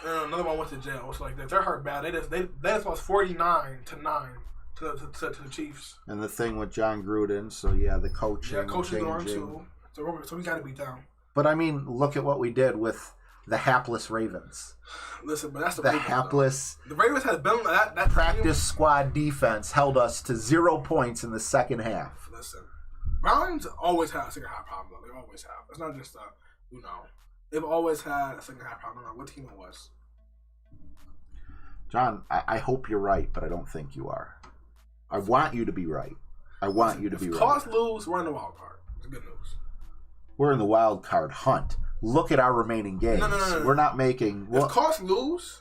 And another one went to jail. It's like they're hurt bad. They just lost 49-9 to the Chiefs. And the thing with John Gruden, so yeah, the coaching. Yeah, coaching going changing. too. So we got to beat down. But I mean, look at what we did with the hapless Ravens. Listen, but that's the The Ravens, hapless though. The Ravens had been that practice squad defense held us to 0 points in the second half. Listen, Browns always had a second half problem. Though. They always have. It's not just they've always had a second half problem. No matter what team it was. John, I hope you're right, but I don't think you are. I want you to be right. I want you to be right. Cost lose, we're in the wild card. It's good news. We're in the wild card hunt. Look at our remaining games. No. We're not making. If Cost lose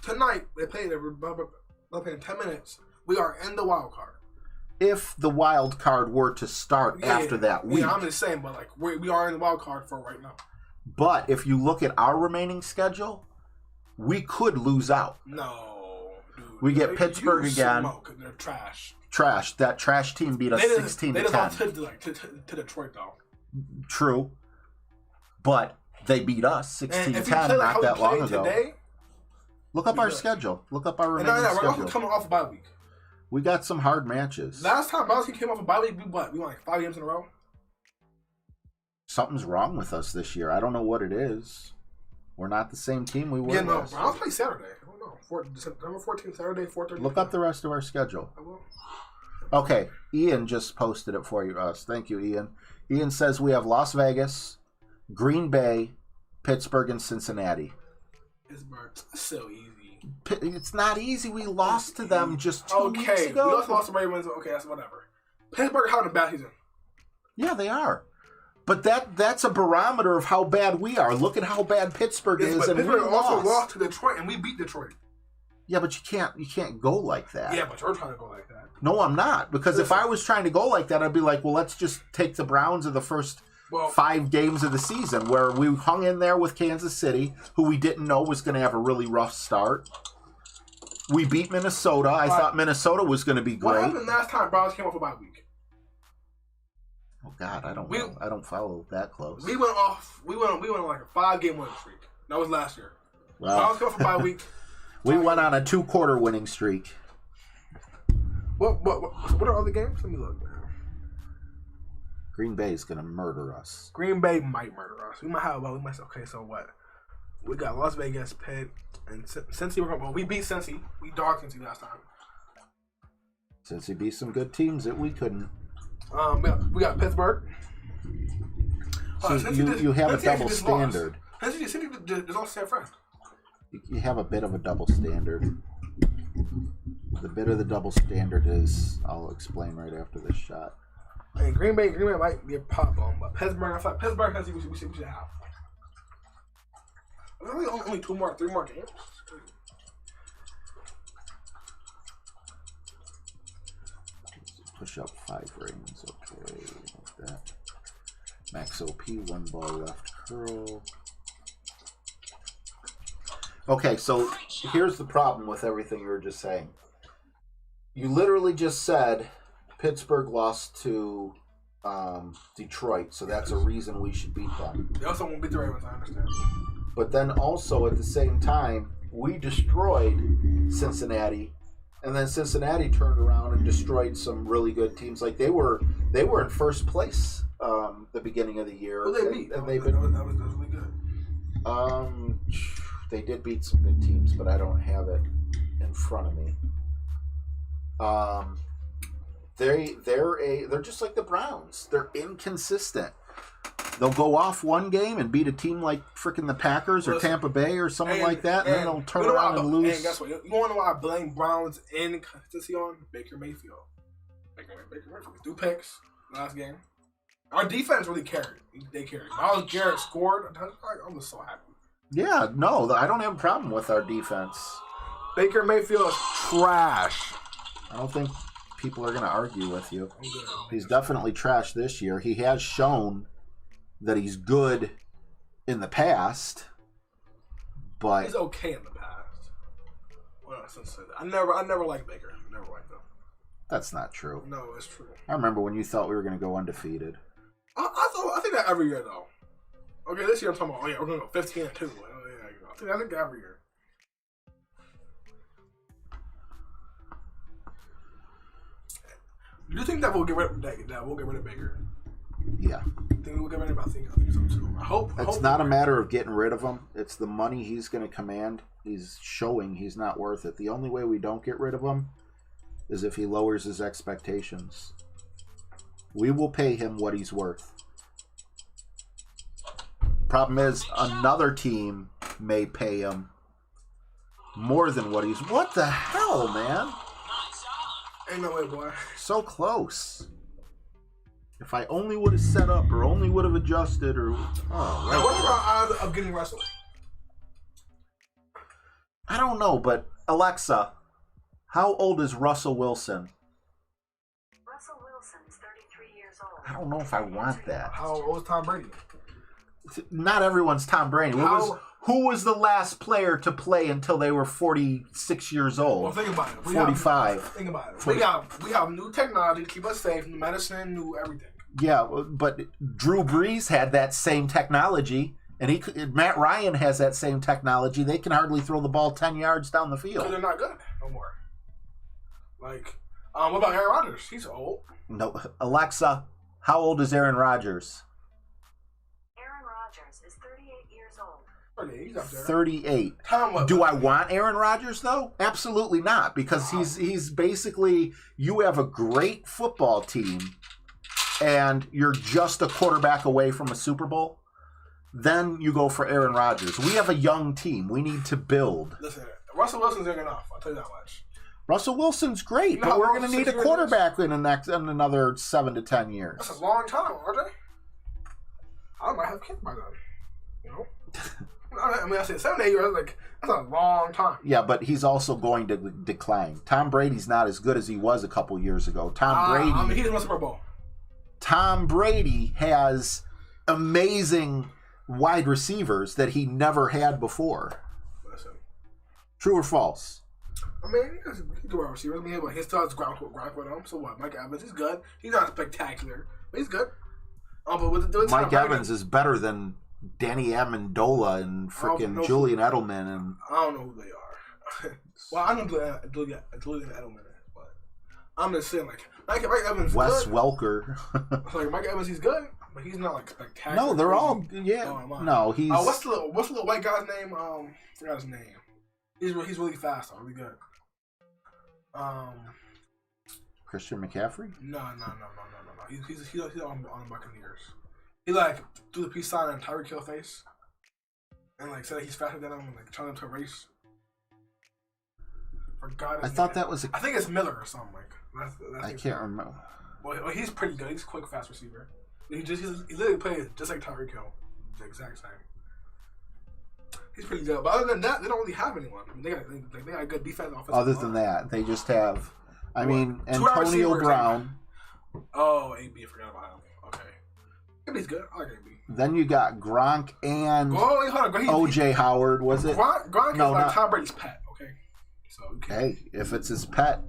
tonight, they played 10 minutes. We are in the wild card. If the wild card were to start after that week. Yeah, I'm just saying, but like we are in the wild card for right now. But if you look at our remaining schedule, we could lose out. No, dude. We get Pittsburgh again. Smoke. They're trash. Trash. That trash team beat us 16-10. They just lost to Detroit though. True. But they beat us 16-10 not that long ago. Today, look up our schedule. Look up our remaining we're schedule. also coming off a bye week. We got some hard matches. Last time Browns came off a bye week, we won like 5 games in a row. Something's wrong with us this year. I don't know what it is. We're not the same team we were. Yeah, no. last year. Browns play Saturday. I don't know. December 14th, Saturday, 4:30. Look up the rest of our schedule. I will. Okay, Ian just posted it for us. Thank you, Ian. Ian says we have Las Vegas, Green Bay, Pittsburgh, and Cincinnati. Pittsburgh, so easy. It's not easy. We lost to them just 2 weeks ago. We lost to Ravens. Okay, that's whatever. Pittsburgh having a bad season. Yeah, they are. But that's a barometer of how bad we are. Look at how bad Pittsburgh is, but and Pittsburgh we also lost. lost to Detroit, and we beat Detroit. Yeah, but you can't go like that. Yeah, but you're trying to go like that. No, I'm not. Because if I was trying to go like that, I'd be like, well, let's just take the Browns of the first 5 games of the season where we hung in there with Kansas City, who we didn't know was going to have a really rough start. We beat Minnesota. I thought Minnesota was going to be great. What happened last time Browns came off a bye week? Oh God, I don't know. I don't follow that close. We went on like a 5-game winning streak. That was last year. Well, Browns came off a bye week. We went on a 2-quarter winning streak. What are other games? Let me look. Green Bay is going to murder us. Green Bay might murder us. We might have. Okay, so what? We got Las Vegas, Pitt, and Cincy. We beat Cincy. We dogged Cincy last time. Cincy beat some good teams that we couldn't. We got Pittsburgh. So you have a double standard. Cincy just lost San Fran. You have a bit of a double standard. The bit of the double standard is, I'll explain right after this shot. And Green Bay might get pop on, but Pittsburgh, I thought Pittsburgh has we should have. Only 3 more games. Push up 5 rings, okay, like that. Max OP, 1 ball left, curl. Okay, so here's the problem with everything you were just saying. You literally just said Pittsburgh lost to Detroit, so that's a reason we should beat them. They also won't beat the Ravens, I understand. But then also at the same time, we destroyed Cincinnati, and then Cincinnati turned around and destroyed some really good teams. Like they were in first place the beginning of the year. Who they beat? And that was really good. They did beat some good teams, but I don't have it in front of me. They're just like the Browns. They're inconsistent. They'll go off one game and beat a team like freaking the Packers or Tampa Bay or something like that, and then they'll turn around and lose. And guess what? You want to know why I blame Browns inconsistency on Baker Mayfield? Baker Mayfield. 2 picks last game. Our defense really carried. They carried. Myles Garrett scored. I'm just so happy. Yeah, no, I don't have a problem with our defense. Baker Mayfield is trash. I don't think people are going to argue with you. He's definitely trash this year. He has shown that he's good in the past, but he's okay in the past. Well, I never liked Baker. Never liked him. That's not true. No, it's true. I remember when you thought we were going to go undefeated. I think that every year though. Okay, this year I'm talking about. Oh yeah, we're going to go 15-2. Oh, yeah, I think that every year. Do you think that we'll get rid of Baker? Yeah. Think we'll get rid of him? I think so too. I hope. It's not a matter of getting rid of him. It's the money he's going to command. He's showing he's not worth it. The only way we don't get rid of him is if he lowers his expectations. We will pay him what he's worth. Problem is, another team may pay him more than what he's... What the hell, man? Ain't no way, boy. So close. If I only would have set up or only would have adjusted or... Oh, now, what are our odds of getting Russell? I don't know, but Alexa, how old is Russell Wilson? Russell Wilson's 33 years old. I don't know if I want that. How old is Tom Brady? Not everyone's Tom Brady. Who was the last player to play until they were 46 years old? Well, think about it. 45. Think about it. We have new technology to keep us safe, new medicine, new everything. Yeah, but Drew Brees had that same technology, and Matt Ryan has that same technology. They can hardly throw the ball 10 yards down the field. Because they're not good no more. Like, what about Aaron Rodgers? He's old. No, Alexa, how old is Aaron Rodgers? Aaron Rodgers is 38 years old. 38. He's up there. 38. Do I want Aaron Rodgers, though? Absolutely not, because he's basically, you have a great football team, and you're just a quarterback away from a Super Bowl. Then you go for Aaron Rodgers. We have a young team. We need to build. Listen, Russell Wilson's young enough. I'll tell you that much. Russell Wilson's great, but we're going to need a quarterback in another 7 to 10 years. That's a long time, RJ. I might have kids by then. You know? I mean, I said 7 to 8 years. Like, that's a long time. Yeah, but he's also going to decline. Tom Brady's not as good as he was a couple years ago. Tom Brady. I mean, he didn't win Super Bowl. Tom Brady has amazing wide receivers that he never had before. Listen. True or false? I mean, he's a good wide receiver. I mean, he still has ground with him. So what? Mike Evans, he's good. He's not spectacular, but he's good. But with Mike Evans is better than Danny Amendola and freaking Julian Edelman. And I don't know who they are. Well, I know Julian Edelman, but I'm just saying, like, Mike Evans is Wes good. Welker. Like, Mike Evans, he's good, but he's not, like, spectacular. No, they're all, yeah. No, he's... what's the little white guy's name? Forgot his name. He's really fast, though, really good. Christian McCaffrey? No. He's on the Buccaneers. He like do the peace sign on Tyreek Hill face, and like said he's faster than him, and like trying to race. I thought that was. I think it's Miller or something like. I can't remember. Well, he's pretty good. He's a quick, fast receiver. He literally plays just like Tyreek Hill, the exact same. He's pretty good, but other than that, they don't really have anyone. I mean, they got a good defense. Other than that, they just have. I mean, Antonio Brown. Oh, AB, I forgot about him. Okay, AB's good. I like AB. Then you got Gronk and OJ Howard. Was it? Gronk is like Tom Brady's pet. Okay, so hey, if it's his pet,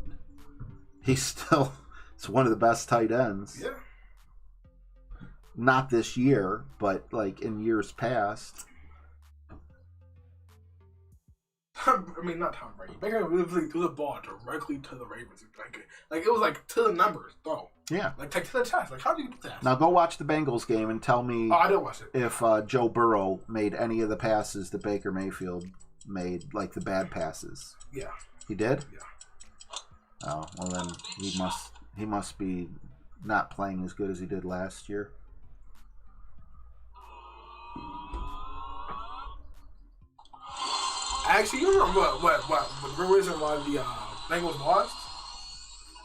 he's still. It's one of the best tight ends. Yeah. Not this year, but like in years past. I mean, not Tom Brady. Baker literally threw the ball directly to the Ravens. Like it was like to the numbers, though. Yeah. Like to the chest. Like, how do you do that? Now go watch the Bengals game and tell me. I didn't watch it. If Joe Burrow made any of the passes that Baker Mayfield made, like the bad passes. Yeah. He did? Yeah. Oh, well then he must be not playing as good as he did last year. Actually, you remember what the reason why the Bengals lost?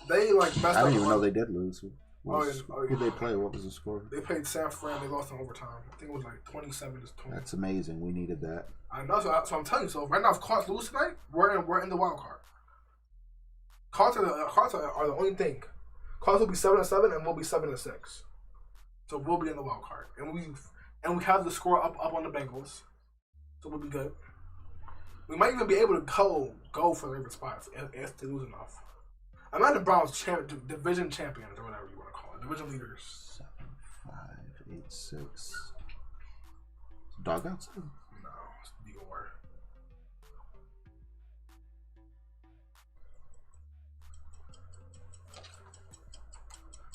They like messed up. I didn't even know they did lose. Who yeah. they play? What was the score? They played San Fran. They lost in overtime. I think it was like 27-20. That's amazing. We needed that. I know. So I'm telling you. So right now, if Cards lose tonight, we're in the wild card. Cards are the only thing. Cards will be 7-7, and we'll be 7-6. So we'll be in the wild card, and we have the score up on the Bengals, so we'll be good. We might even be able to go for the favorite spots if they lose enough. I'm not the Browns division champions or whatever you want to call it, division leaders. 7, 5, 8, 6. Dog outside? No, it's even worse.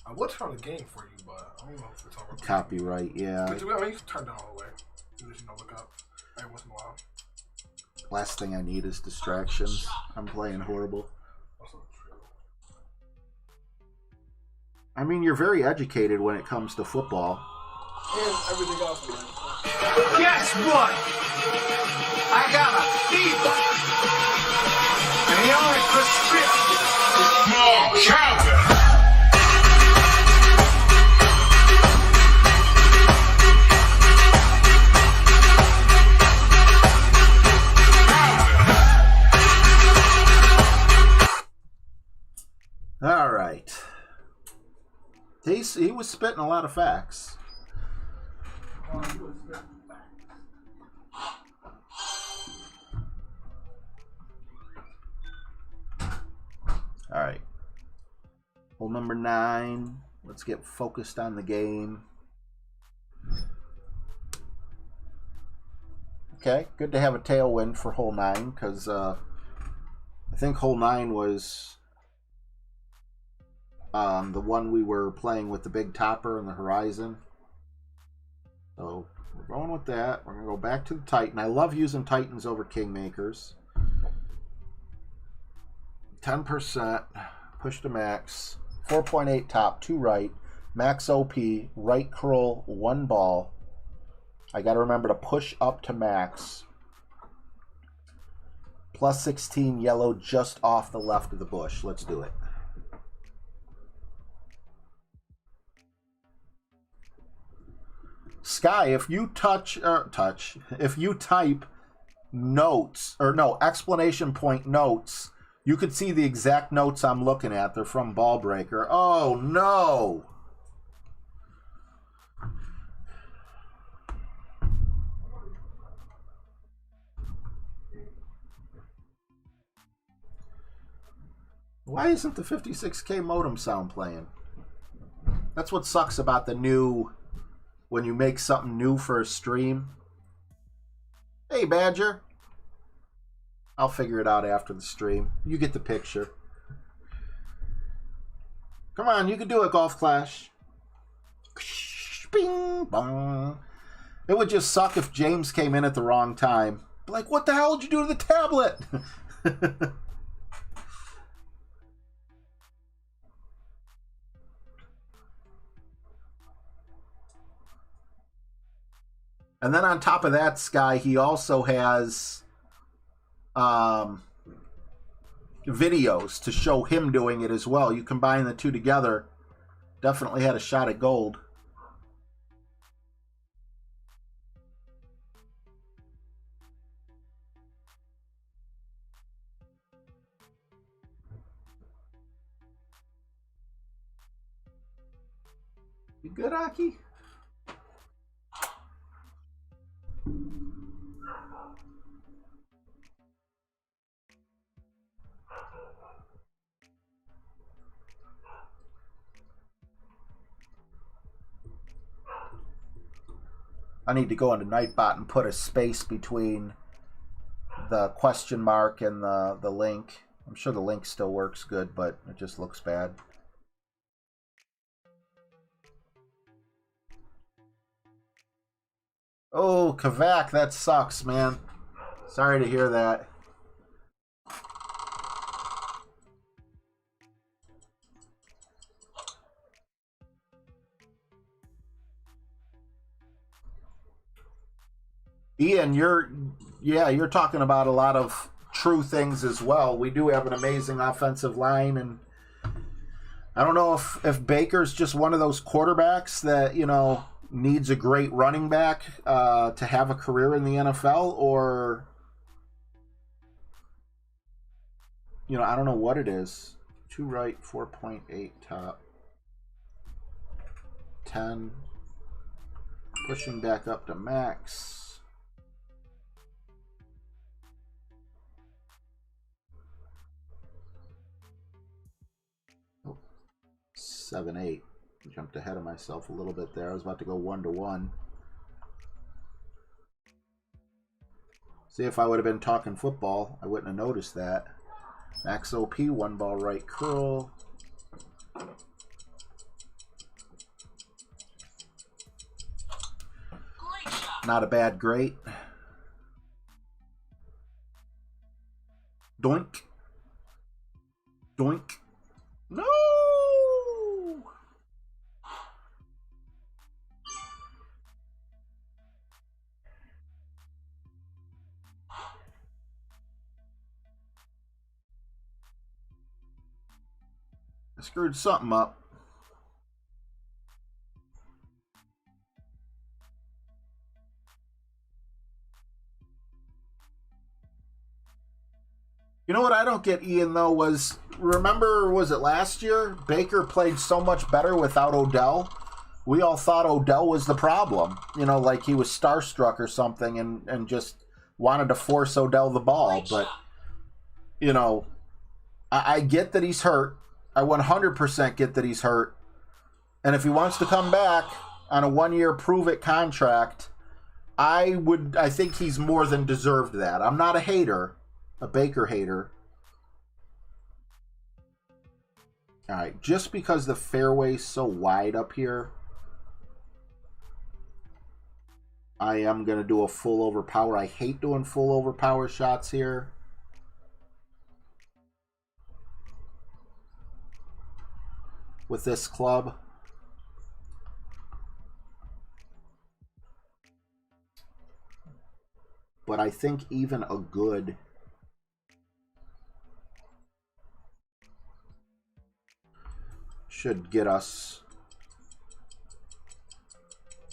I would turn the game for you, but I don't know if it's on. Copyright, yeah. I mean, you can turn down all the way. You just look up every once in a while. Last thing I need is distractions. I'm playing horrible. Also true. I mean, you're very educated when it comes to football. And everything else, man. Guess what? I got a fever. And the only prescription is more counter. All right. He was spitting a lot of facts. All right. Hole number 9. Let's get focused on the game. Okay, good to have a tailwind for hole 9 because I think hole 9 was the one we were playing with the big topper and the horizon. So we're going with that. We're going to go back to the Titan. I love using Titans over Kingmakers. 10%. Push to max. 4.8 top, 2 right. Max OP. Right curl, 1 ball. I got to remember to push up to max. Plus 16 yellow just off the left of the bush. Let's do it. Sky, if you if you type notes, or no, exclamation point notes, you could see the exact notes I'm looking at. They're from Ballbreaker. Oh, no. Why isn't the 56K modem sound playing? That's what sucks about the new... when you make something new for a stream. Hey, Badger. I'll figure it out after the stream. You get the picture. Come on, you can do it, Golf Clash. Bing, bong. It would just suck if James came in at the wrong time. Like, what the hell did you do to the tablet? And then on top of that, Sky, he also has videos to show him doing it as well. You combine the two together, definitely had a shot at gold. You good, Aki? I need to go into Nightbot and put a space between the question mark and the link. I'm sure the link still works good, but it just looks bad. Oh, Kavak, that sucks, man. Sorry to hear that. Ian, Yeah, you're talking about a lot of true things as well. We do have an amazing offensive line, and I don't know if Baker's just one of those quarterbacks that, needs a great running back to have a career in the NFL, or, I don't know what it is. 2 right, 4.8 top, 10, pushing back up to max. 7-8. Jumped ahead of myself a little bit there. I was about to go 1-1. See, if I would have been talking football, I wouldn't have noticed that. Max OP, 1 ball right curl. Not a bad great. Doink. Doink. No! I screwed something up. You know what I don't get, Ian, though, was it last year? Baker played so much better without Odell. We all thought Odell was the problem. Like he was starstruck or something and just wanted to force Odell the ball. But, I get that he's hurt. I 100% get that he's hurt. And if he wants to come back on a 1-year prove-it contract, I think he's more than deserved that. I'm not a hater. A Baker hater. All right, just because the fairway's so wide up here, I am going to do a full overpower. I hate doing full overpower shots here. With this club. But I think even a good should get us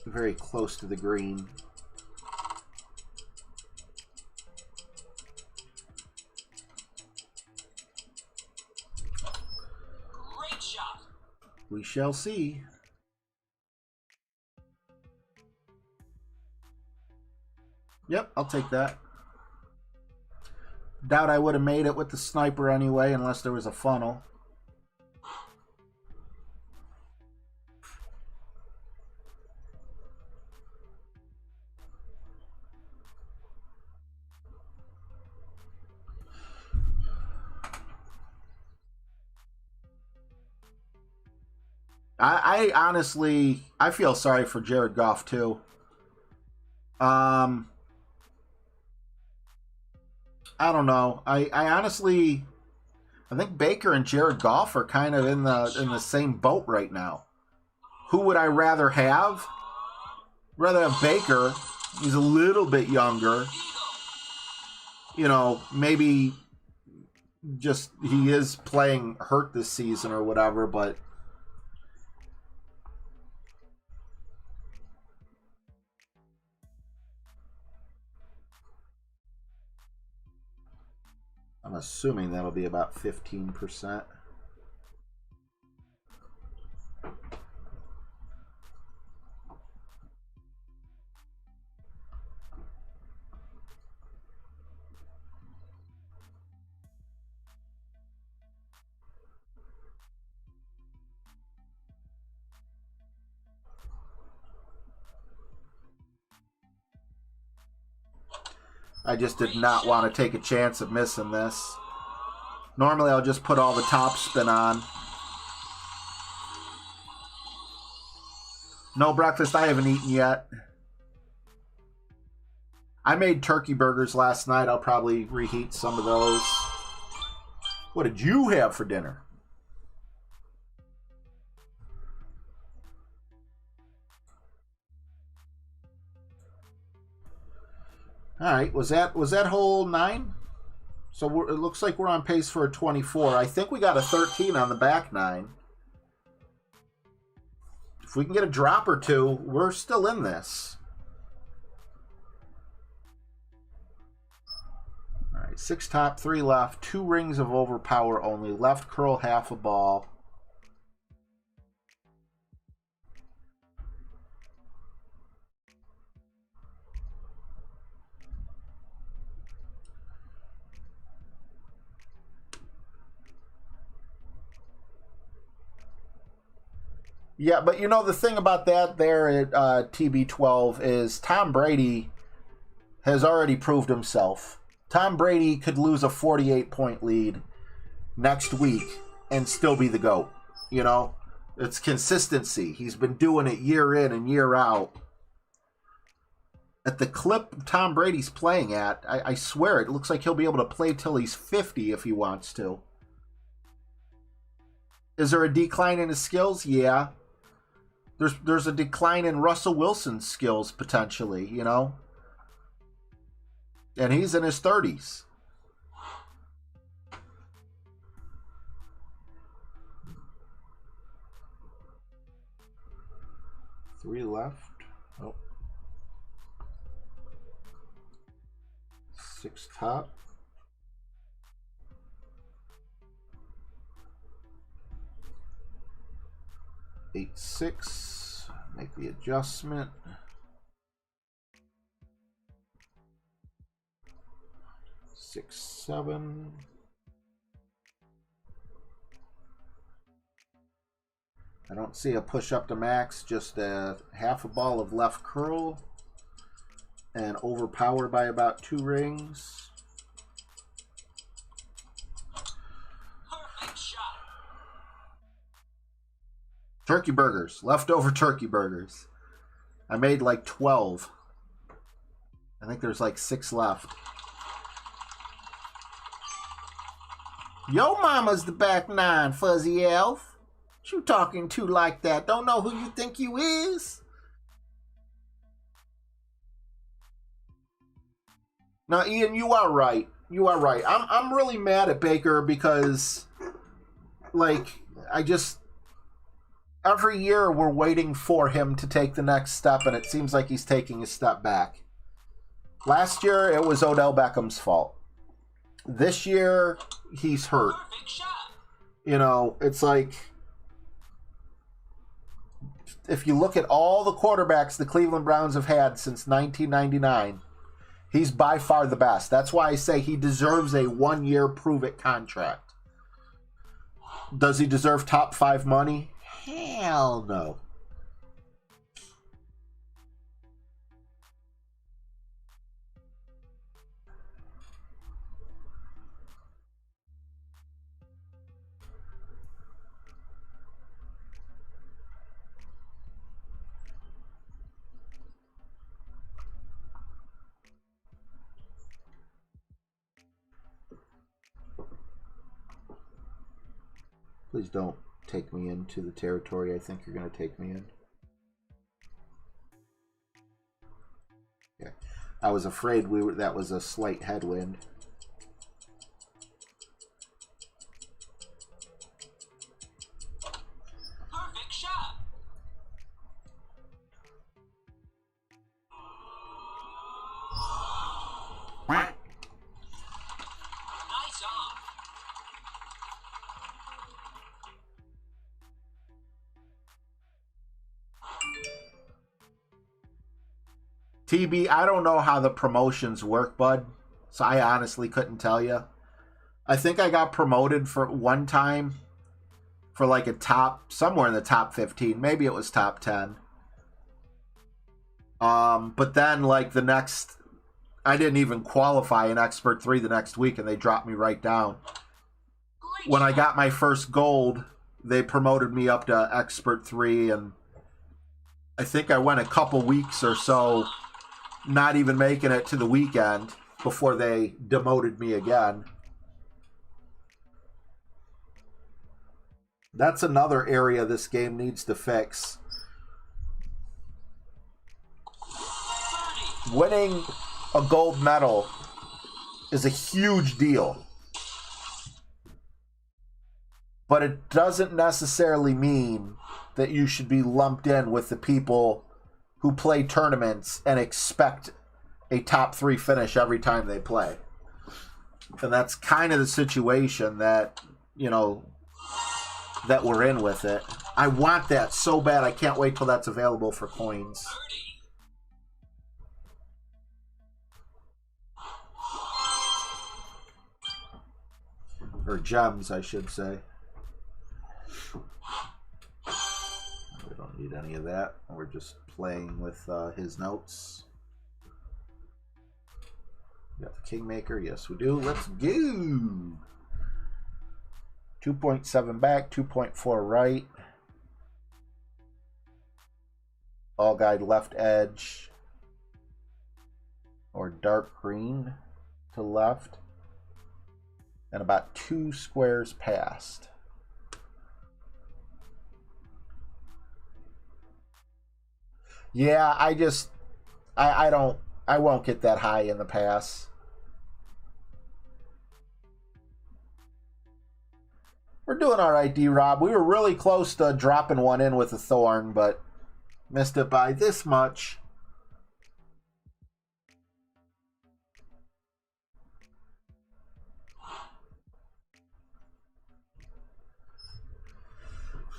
very close to the green. Great shot. We shall see. Yep, I'll take that. Doubt I would have made it with the sniper anyway, unless there was a funnel. I honestly, I feel sorry for Jared Goff too. I don't know. I honestly, I think Baker and Jared Goff are kind of in the same boat right now. Who would I rather have? Rather have Baker. He's a little bit younger. Maybe just he is playing hurt this season or whatever, but I'm assuming that'll be about 15%. I just did not want to take a chance of missing this. Normally I'll just put all the top spin on. No breakfast, I haven't eaten yet. I made turkey burgers last night. I'll probably reheat some of those. What did you have for dinner? All right, was that hole 9? So it looks like we're on pace for a 24. I think we got a 13 on the back 9. If we can get a drop or two, we're still in this. All right, 6 top, 3 left, 2 rings of overpower only. Left curl, half a ball. Yeah, but you know the thing about that there at TB12 is Tom Brady has already proved himself. Tom Brady could lose a 48-point lead next week and still be the GOAT. You know, it's consistency. He's been doing it year in and year out. At the clip Tom Brady's playing at, I swear it looks like he'll be able to play till he's 50 if he wants to. Is there a decline in his skills? Yeah. There's a decline in Russell Wilson's skills potentially, you know? And he's in his 30s. Three left. Oh. 6 top. 8-6. Make the adjustment. 6-7. I don't see a push up to max, just a half a ball of left curl and overpowered by about 2 rings. Perfect shot. Turkey burgers, leftover turkey burgers. I made like 12. I think there's like 6 left. Yo mama's the back 9, fuzzy elf. What you talking to like that? Don't know who you think you is? Now, Ian, you are right. You are right. I'm really mad at Baker because, like, every year we're waiting for him to take the next step, and it seems like he's taking a step back. Last year, it was Odell Beckham's fault. This year, he's hurt. Perfect shot. You know, it's like, if you look at all the quarterbacks the Cleveland Browns have had since 1999, he's by far the best. That's why I say he deserves a 1-year prove-it contract. Does he deserve top 5 money? Hell no. Please don't take me into the territory I think you're going to take me in. Yeah. I was afraid that was a slight headwind. Perfect shot. Nice on. TB, I don't know how the promotions work, bud. So I honestly couldn't tell you. I think I got promoted for one time for like a top, somewhere in the top 15. Maybe it was top 10. But then like the next, I didn't even qualify in Expert 3 the next week and they dropped me right down. Great When I shot. got my first gold, they promoted me up to Expert 3 and I think I went a couple weeks or so not even making it to the weekend before they demoted me again. That's another area this game needs to fix. 30. Winning a gold medal is a huge deal. But it doesn't necessarily mean that you should be lumped in with the people who play tournaments and expect a top 3 finish every time they play. And that's kind of the situation that, you know, that we're in with it. I want that so bad. I can't wait till that's available for coins. Or gems, I should say. We don't need any of that. We're just playing with his notes. We got the Kingmaker. Yes, we do. Let's go. 2.7 back, 2.4 right. All guide left edge. Or dark green to left. And about 2 squares past. Yeah, I won't get that high in the pass. We're doing all right, D-Rob. We were really close to dropping one in with a thorn, but missed it by this much.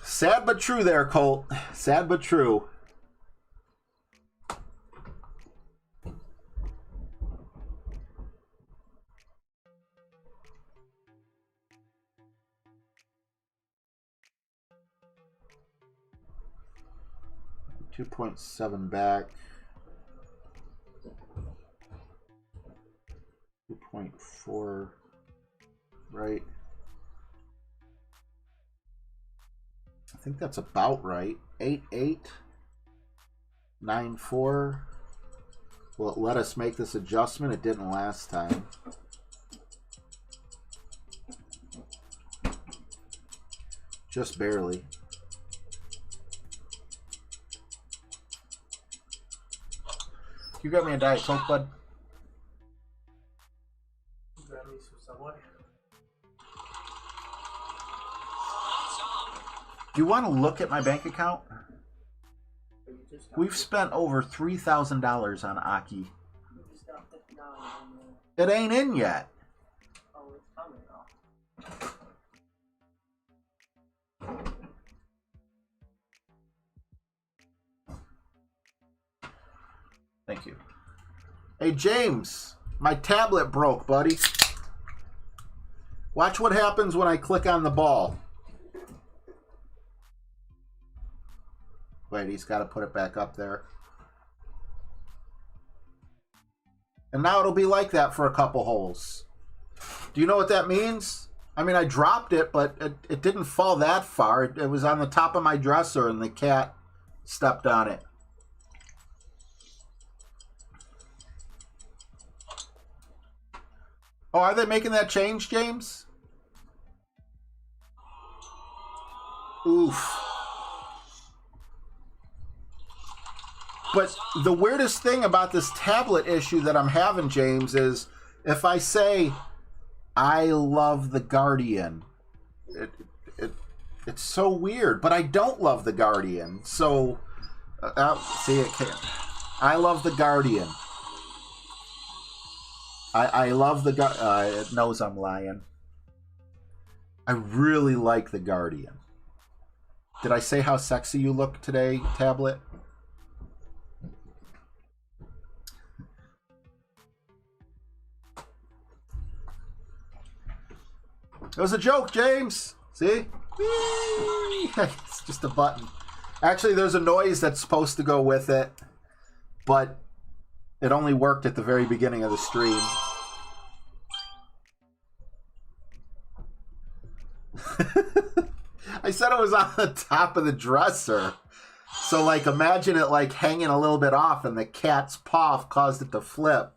Sad but true there, Colt. Sad but true. .7 back. 2.4 right. I think that's about right. 8.8. 9.4. Will it let us make this adjustment? It didn't last time. Just barely. You got me a Diet Coke, bud? Got me some Subway. Do you want to look at my bank account? We've spent over $3,000 on Aki. It ain't in yet. Oh, it's coming though. Thank you. Hey, James, my tablet broke, buddy. Watch what happens when I click on the ball. Wait, he's got to put it back up there. And now it'll be like that for a couple holes. Do you know what that means? I mean, I dropped it, but it didn't fall that far. It was on the top of my dresser, and the cat stepped on it. Oh, are they making that change, James? Oof. But the weirdest thing about this tablet issue that I'm having, James, is if I say, I love the Guardian, it's so weird. But I don't love the Guardian. So, see, it can't. I love the Guardian. I love the Guardian. It knows I'm lying. I really like the Guardian. Did I say how sexy you look today, tablet? It was a joke, James. See? It's just a button. Actually, there's a noise that's supposed to go with it, but it only worked at the very beginning of the stream. I said it was on the top of the dresser. So, like, imagine it, like, hanging a little bit off and the cat's paw caused it to flip.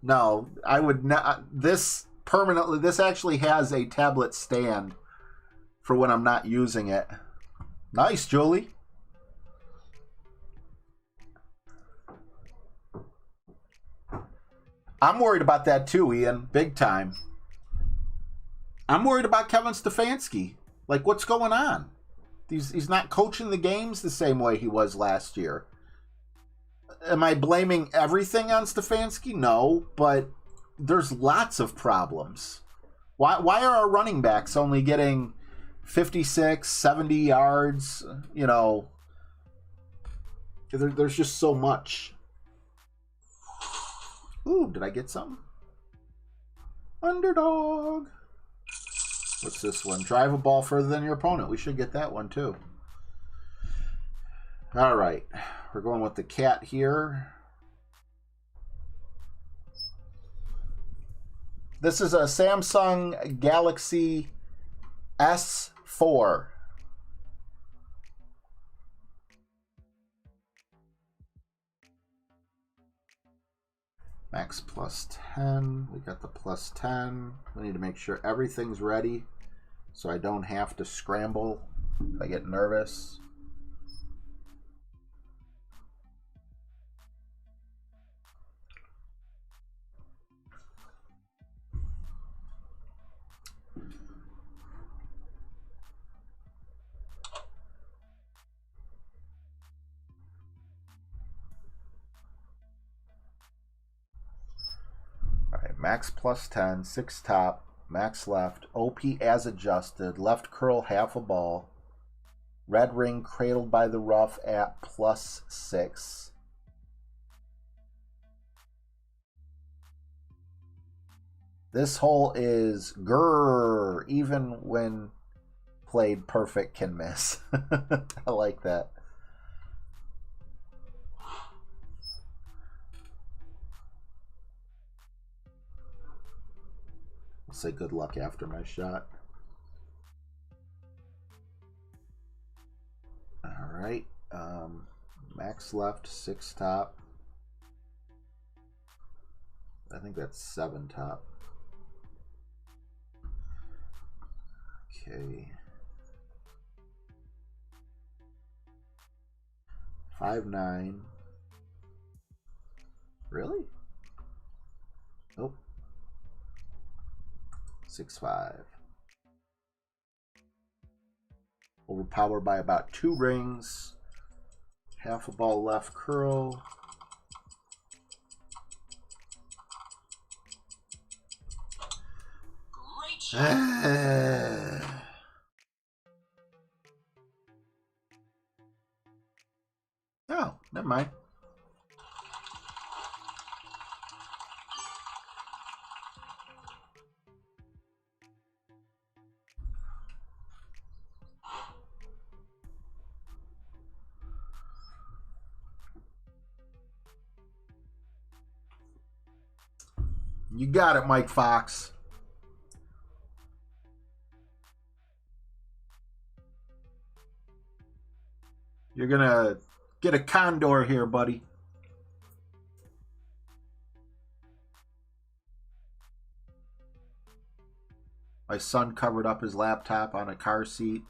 No, I would not. This actually has a tablet stand for when I'm not using it. Nice, Julie. I'm worried about that too, Ian. Big time. I'm worried about Kevin Stefanski. Like, what's going on? He's not coaching the games the same way he was last year. Am I blaming everything on Stefanski? No, but there's lots of problems. Why are our running backs only getting 56, 70 yards? You know, there's just so much. Ooh, did I get something? Underdog. What's this one? Drive a ball further than your opponent. We should get that one too. All right. We're going with the cat here. This is a Samsung Galaxy S4. Max plus 10. We got the plus 10. We need to make sure everything's ready so I don't have to scramble if I get nervous. Max plus 10, 6 top, max left, OP as adjusted, left curl half a ball, red ring cradled by the rough at plus 6. This hole is grrr, even when played perfect can miss. I like that. I'll say good luck after my shot. All right. Max left, 6 top. I think that's 7 top. Okay. 5-9. Really? Nope. 6-5. Overpowered by about 2 rings. Half a ball left curl. Great shot. Oh, never mind. You got it, Mike Fox. You're going to get a condor here, buddy. My son covered up his laptop on a car seat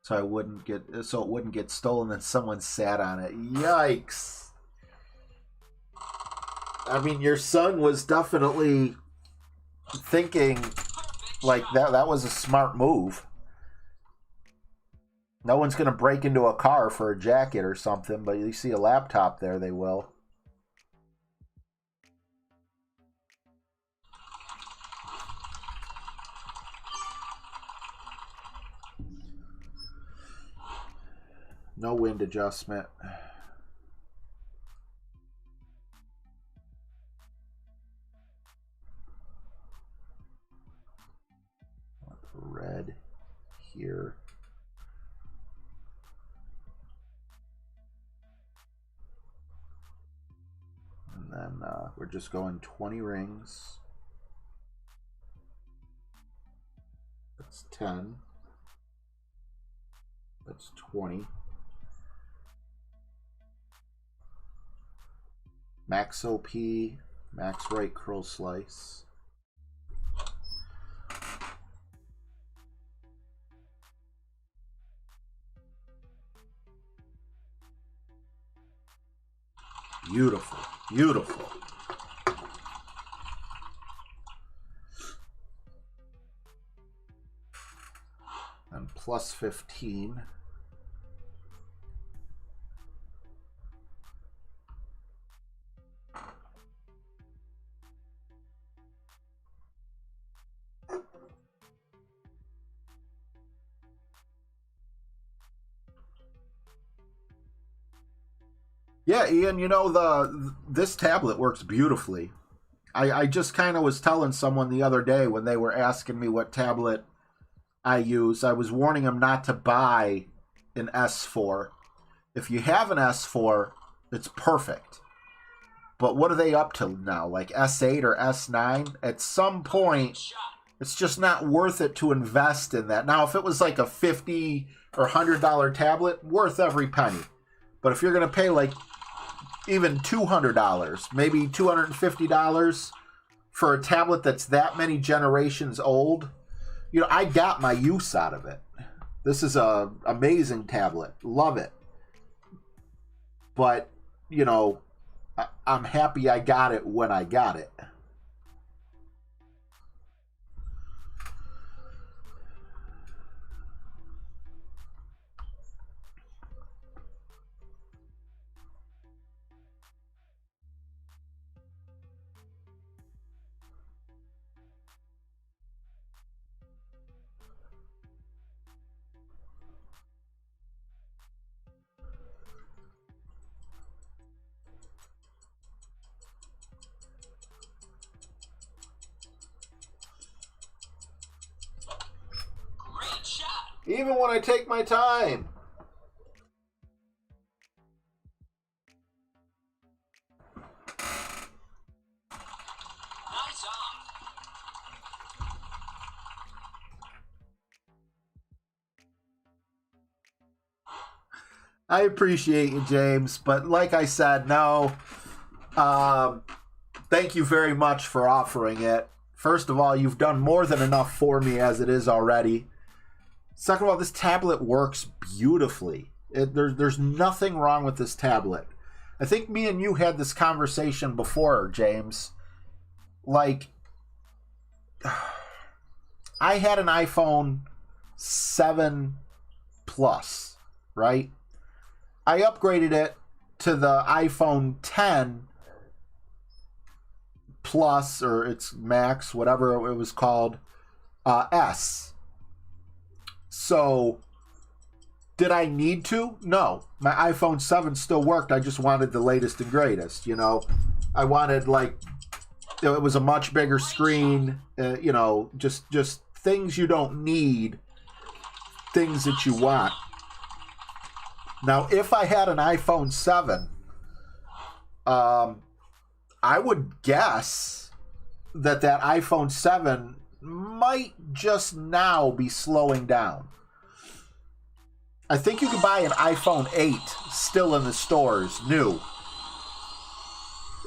so it wouldn't get stolen, and someone sat on it. Yikes. I mean, your son was definitely thinking like that was a smart move. No one's going to break into a car for a jacket or something, but you see a laptop there, they will. No wind adjustment. Red here. And then we're just going 20 rings. That's 10. That's 20. Max OP, max right curl slice. Beautiful, beautiful. plus 15. Yeah, Ian, you know, this tablet works beautifully. I just kind of was telling someone the other day when they were asking me what tablet I use, I was warning them not to buy an S4. If you have an S4, it's perfect. But what are they up to now? Like S8 or S9? At some point, it's just not worth it to invest in that. Now, if it was like a $50 or $100 tablet, worth every penny. But if you're going to pay like even $200, maybe $250 for a tablet that's that many generations old, you know, I got my use out of it. This is a amazing tablet. Love it. But, you know, I'm happy I got it when I got it. Even when I take my time. Nice on. I appreciate you, James, but like I said, no. Thank you very much for offering it. First of all, you've done more than enough for me as it is already. Second of all, this tablet works beautifully. There's nothing wrong with this tablet. I think me and you had this conversation before, James. Like, I had an iPhone 7 Plus, right? I upgraded it to the iPhone 10 Plus, or its Max, whatever it was called, S. So, did I need to? No. My iPhone 7 still worked. I just wanted the latest and greatest, you know. I wanted, like, it was a much bigger screen, you know, just things you don't need, things that you want. Now, if I had an iPhone 7, I would guess that iPhone 7 might just now be slowing down. I think you can buy an iPhone 8 still in the stores, new.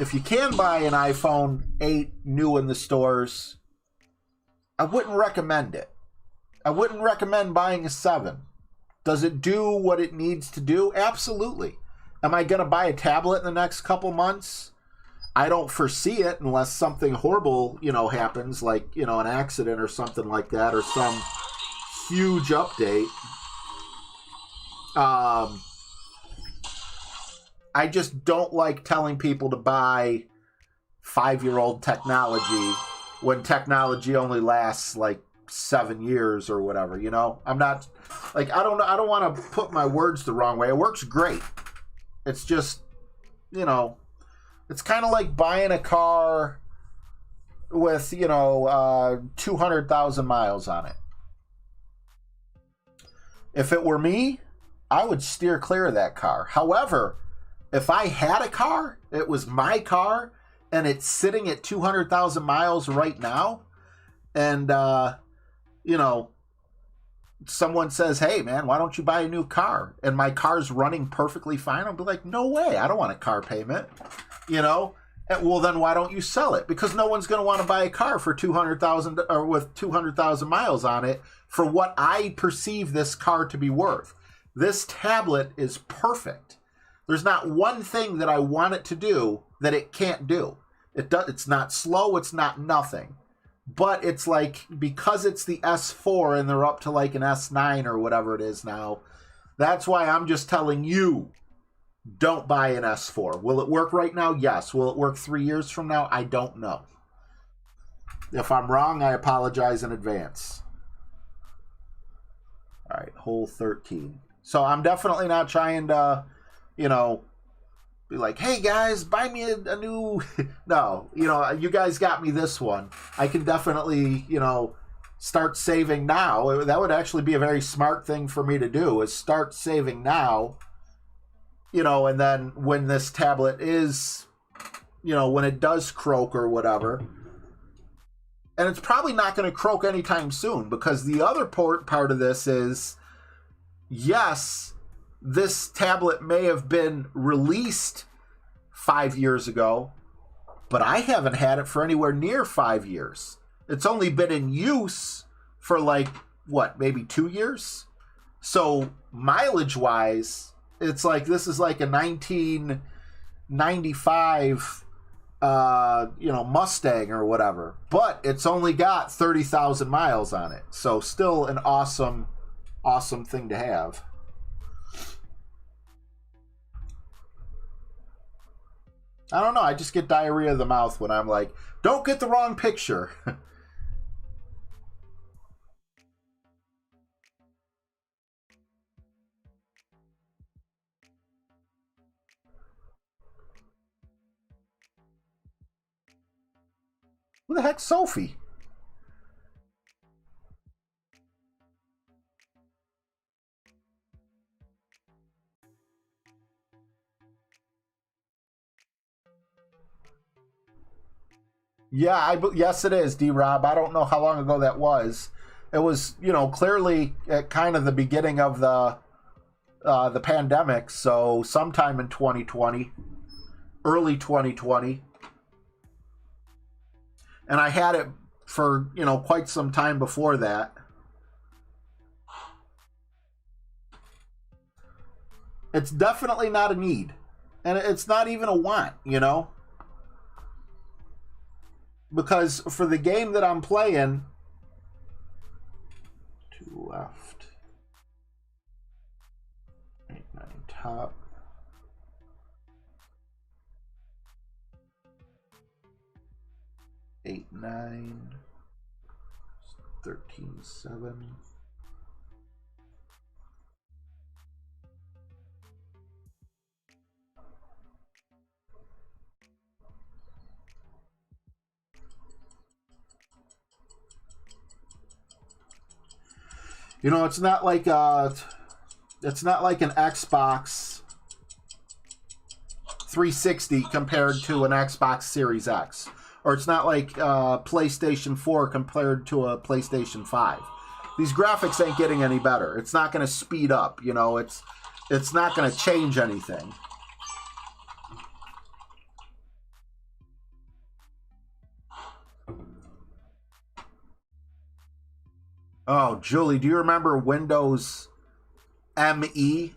If you can buy an iPhone 8 new in the stores, I wouldn't recommend it. I wouldn't recommend buying a 7. Does it do what it needs to do? Absolutely. Am I going to buy a tablet in the next couple months? I don't foresee it unless something horrible, you know, happens, like, you know, an accident or something like that, or some huge update. I just don't like telling people to buy 5-year-old technology when technology only lasts like 7 years or whatever, you know? I'm not, like, I don't want to put my words the wrong way. It works great. It's just, you know, it's kind of like buying a car with, you know, 200,000 miles on it. If it were me, I would steer clear of that car. However, if I had a car, it was my car, and it's sitting at 200,000 miles right now, and, you know, someone says, hey, man, why don't you buy a new car? And my car's running perfectly fine. I'll be like, no way. I don't want a car payment. You know? And, well, then why don't you sell it? Because no one's going to want to buy a car for 200,000 or with 200,000 miles on it for what I perceive this car to be worth. This tablet is perfect. There's not one thing that I want it to do that it can't do. It's not slow. It's not nothing. But it's like, because it's the S4 and they're up to like an S9 or whatever it is now, that's why I'm just telling you, don't buy an S4. Will it work right now? Yes. Will it work 3 years from now? I don't know. If I'm wrong, I apologize in advance. All right, hole 13. So I'm definitely not trying to, you know, be like, hey guys, buy me a new... No, you know, you guys got me this one. I can definitely, you know, start saving now. That would actually be a very smart thing for me to do, is start saving now, you know, and then when this tablet is, you know, when it does croak or whatever. And it's probably not going to croak anytime soon, because the other part of this is, yes, this tablet may have been released 5 years ago, but I haven't had it for anywhere near 5 years. It's only been in use for like, what, maybe 2 years? So mileage-wise, it's like, this is like a 1995 you know, Mustang or whatever, but it's only got 30,000 miles on it. So still an awesome thing to have. I don't know, I just get diarrhea of the mouth when I'm like, don't get the wrong picture. Who the heck's Sophie? Yeah, yes it is, D-Rob. I don't know how long ago that was. It was, you know, clearly at kind of the beginning of the pandemic, so sometime in 2020, early 2020. And I had it for, you know, quite some time before that. It's definitely not a need. And it's not even a want, you know? Because for the game that I'm playing... 2 left. 8, 9 top. 8, 9, 13, 7. You know, it's not like an Xbox 360 compared to an Xbox Series X. Or it's not like PlayStation 4 compared to a PlayStation 5. These graphics ain't getting any better. It's not going to speed up, you know. It's not going to change anything. Oh, Julie, do you remember Windows ME?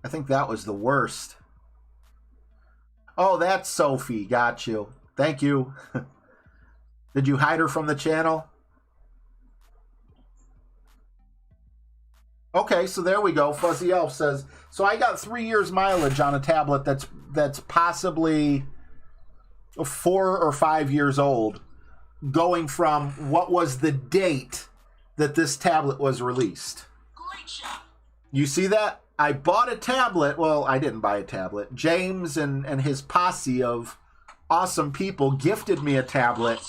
I think that was the worst. Oh, that's Sophie. Got you. Thank you. Did you hide her from the channel? Okay, so there we go. Fuzzy Elf says, so I got 3 years mileage on a tablet that's possibly 4 or 5 years old, going from what was the date that this tablet was released. Great shot. You see that? I bought a tablet. Well, I didn't buy a tablet. James and his posse of awesome people gifted me a tablet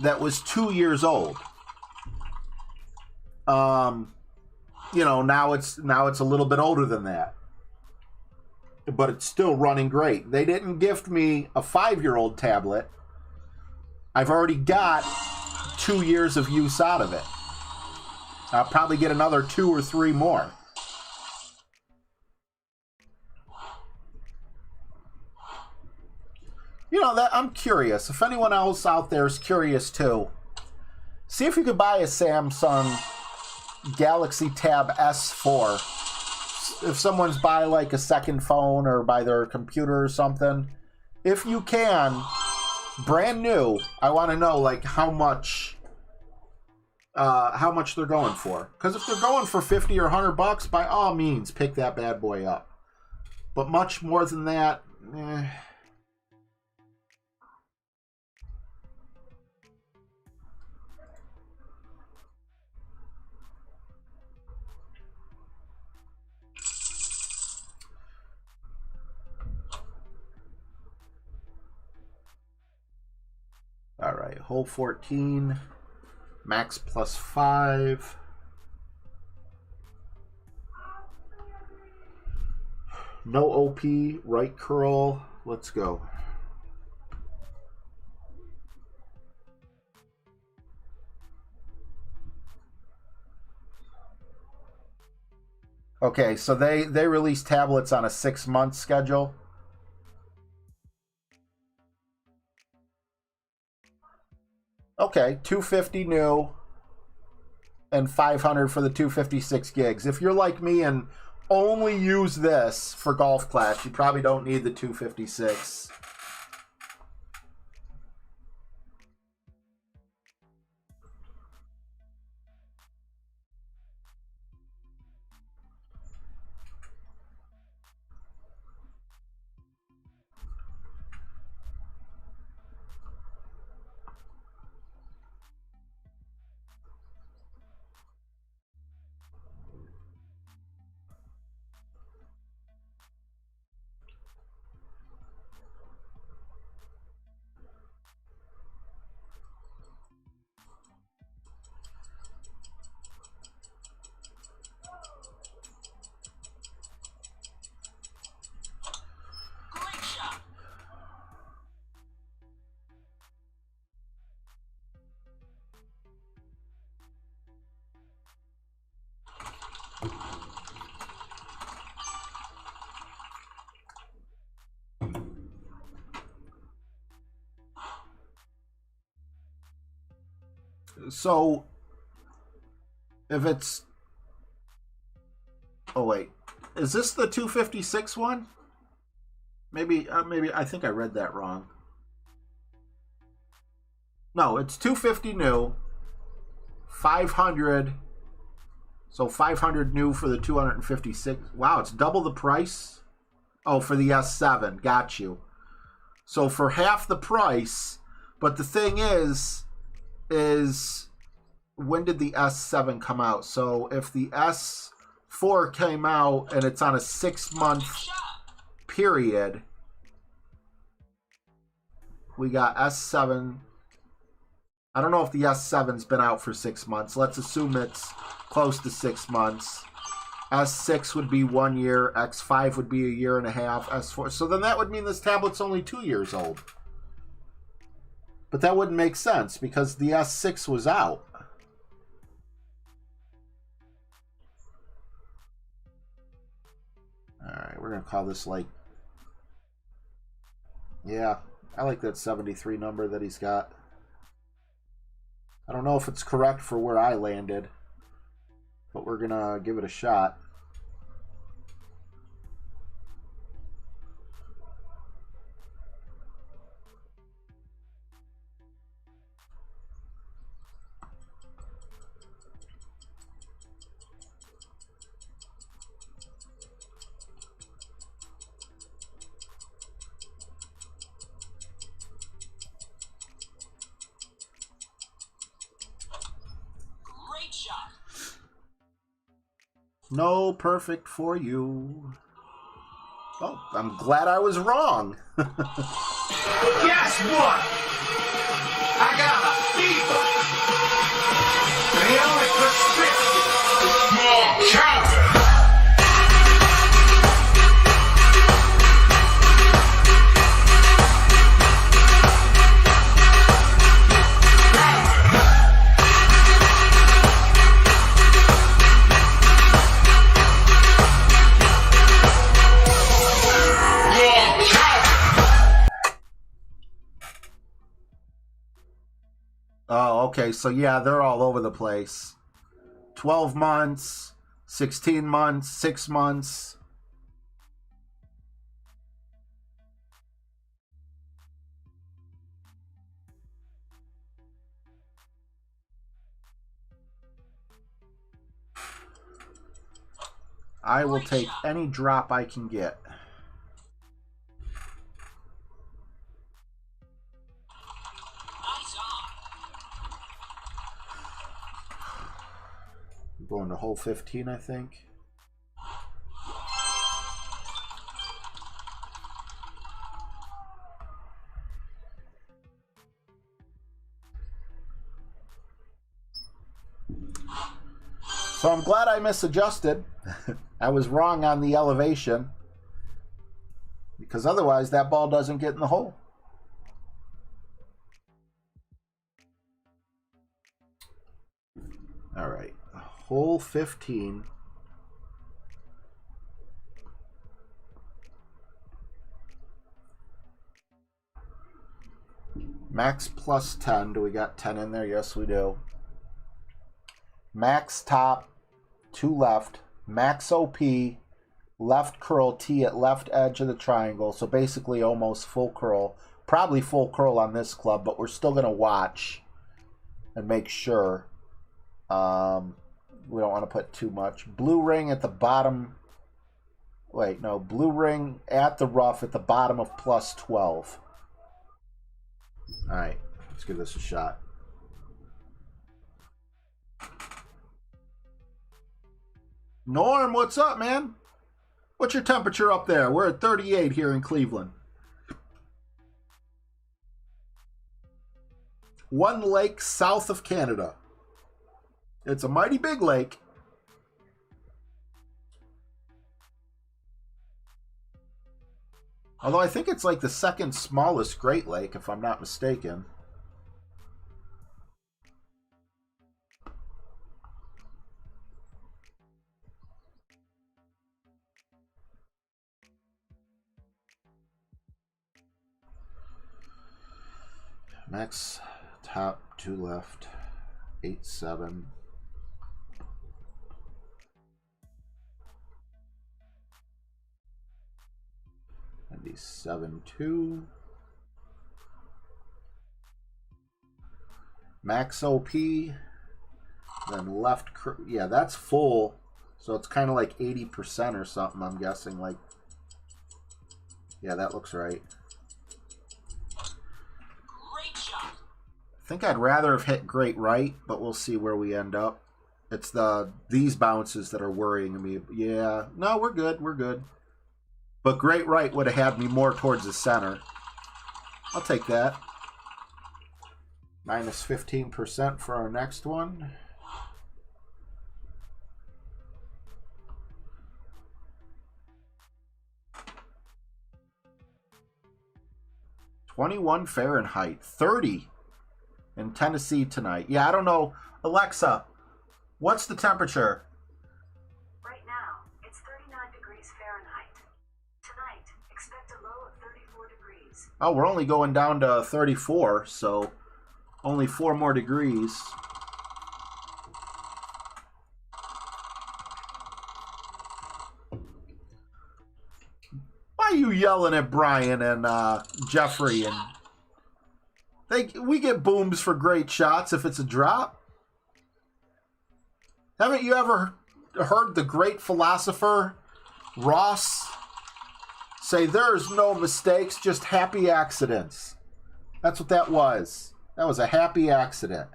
that was 2 years old. You know, now it's a little bit older than that, but it's still running great. They didn't gift me a 5-year-old tablet. I've already got 2 years of use out of it. I'll probably get another 2 or 3 more. You know, that I'm curious. If anyone else out there is curious too, see if you could buy a Samsung Galaxy Tab S4. If someone's buy like a second phone or buy their computer or something, if you can, brand new, I want to know like how much how much they're going for. Because if they're going for 50 or $100, by all means, pick that bad boy up. But much more than that, eh. All right, hole 14, max plus 5. No OP, right curl. Let's go. Okay, so they release tablets on a 6-month schedule. Okay, 250 new and 500 for the 256 gigs. If you're like me and only use this for Golf Clash, you probably don't need the 256. So, if it's... Oh, wait. Is this the 256 one? Maybe I think I read that wrong. No, it's 250 new, 500. So 500 new for the 256. Wow, it's double the price. Oh, for the S7. Got you. So for half the price, but the thing is when did the S7 come out? So if the S4 came out and it's on a 6-month period, we got S7. I don't know if the S7's been out for 6 months. Let's assume it's close to 6 months. S6 would be 1 year. X5 would be a year and a half. S4. So then that would mean this tablet's only 2 years old. But that wouldn't make sense because the S6 was out. Alright, we're going to call this like... Yeah, I like that 73 number that he's got. I don't know if it's correct for where I landed, but we're going to give it a shot. No perfect for you. Oh, I'm glad I was wrong. Guess what? I got a fever. The only prescription is more counter. Oh, okay. So, yeah, they're all over the place. 12 months, 16 months, 6 months. I will take any drop I can get. Going to hole 15, I think. So I'm glad I misadjusted. I was wrong on the elevation, because otherwise that ball doesn't get in the hole. All right, hole 15. Max plus 10. Do we got 10 in there? Yes, we do. Max top, 2 left. Max OP, left curl T at left edge of the triangle. So basically almost full curl. Probably full curl on this club, but we're still going to watch and make sure. We don't want to put too much. Blue ring at the bottom. Wait, no. Blue ring at the rough at the bottom of plus 12. All right, let's give this a shot. Norm, what's up, man? What's your temperature up there? We're at 38 here in Cleveland. One lake south of Canada. It's a mighty big lake. Although I think it's like the second smallest Great Lake, if I'm not mistaken. Max top, 2 left, 8-7. And the 7-2. Max OP. Then left, yeah, that's full. So it's kind of like 80% or something, I'm guessing. Like, yeah, that looks right. Great shot. I think I'd rather have hit great right, but we'll see where we end up. It's these bounces that are worrying me. Yeah, no, we're good, we're good. But great right would have had me more towards the center. I'll take that. Minus 15% for our next one. (21 Fahrenheit), 30 in Tennessee tonight. Yeah, I don't know. Alexa, what's the temperature? Right now, it's 39 degrees Fahrenheit. Tonight, expect a low of 34 degrees. Oh, we're only going down to 34, so only 4 more degrees. Why are you yelling at Brian and Jeffrey? And we get booms for great shots if it's a drop. Haven't you ever heard the great philosopher Ross say there's no mistakes, just happy accidents? That's what that was. That was a happy accident.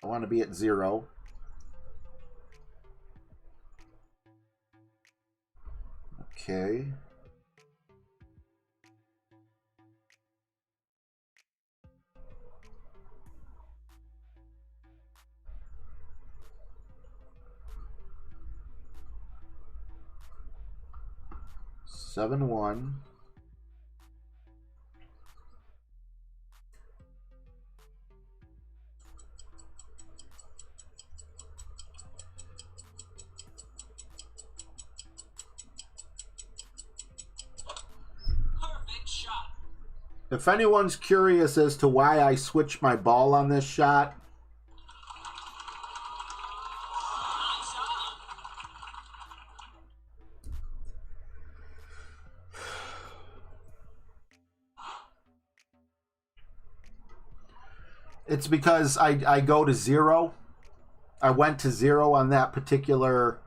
I want to be at 0. Okay. Seven one. Perfect shot. If anyone's curious as to why I switched my ball on this shot, Nice on. It's because I go to 0. I went to 0 on that particular,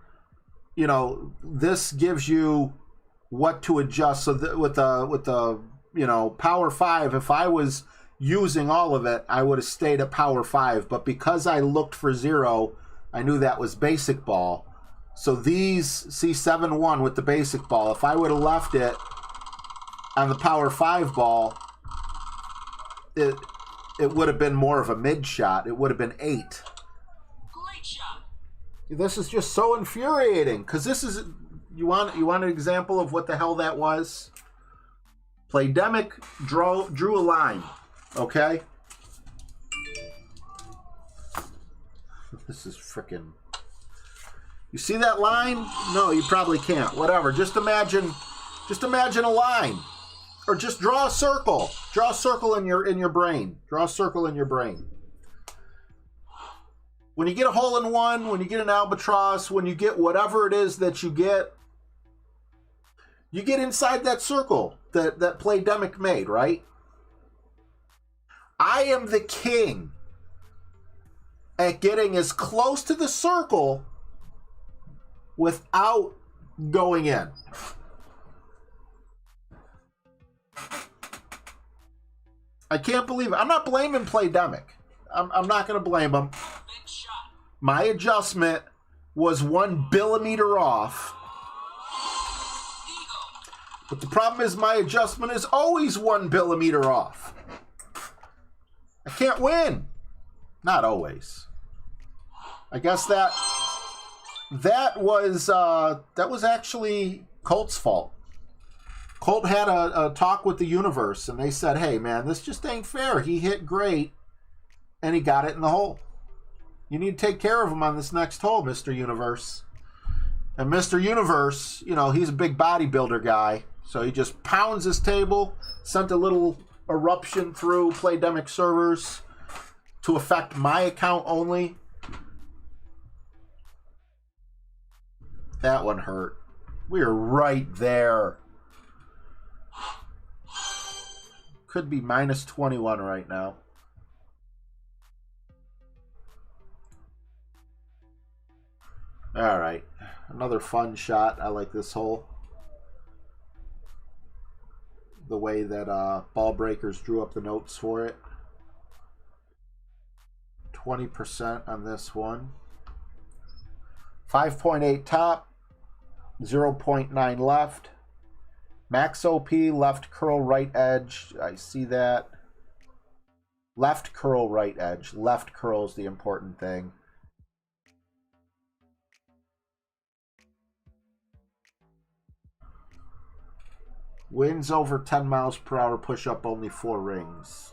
you know, this gives you what to adjust. So with the you know, power 5, if I was using all of it, I would have stayed at power 5. But because I looked for 0, I knew that was basic ball. So these, see 7-1 with the basic ball, if I would have left it on the power 5 ball, it would have been more of a mid shot. It would have been 8. Great shot. This is just so infuriating, because this is, you want an example of what the hell that was? Playdemic drew a line, okay? This is freaking... You see that line? No, you probably can't. Whatever. Just imagine a line. Or just draw a circle. Draw a circle in your brain. Draw a circle in your brain. When you get a hole in one, when you get an albatross, when you get whatever it is that you get inside that circle that Playdemic made, right? I am the king at getting as close to the circle without going in. I can't believe it. I'm not blaming Playdemic. I'm not going to blame him. Big shot. My adjustment was 1 millimeter off. Eagle. But the problem is my adjustment is always 1 millimeter off. I can't win. Not always. I guess that was actually Colt's fault. Colt had a talk with the universe, and they said, hey, man, this just ain't fair. He hit great, and he got it in the hole. You need to take care of him on this next hole, Mr. Universe. And Mr. Universe, you know, he's a big bodybuilder guy, so he just pounds his table, sent a little eruption through Playdemic servers to affect my account only. That one hurt. We are right there. Could be minus 21 right now. All right. Another fun shot. I like this hole. The way that Ball Breakers drew up the notes for it. 20% on this one. 5.8 top. 0.9 left. Max OP, left curl, right edge. I see that. Left curl, right edge. Left curl is the important thing. Winds over 10 miles per hour, push up only 4 rings.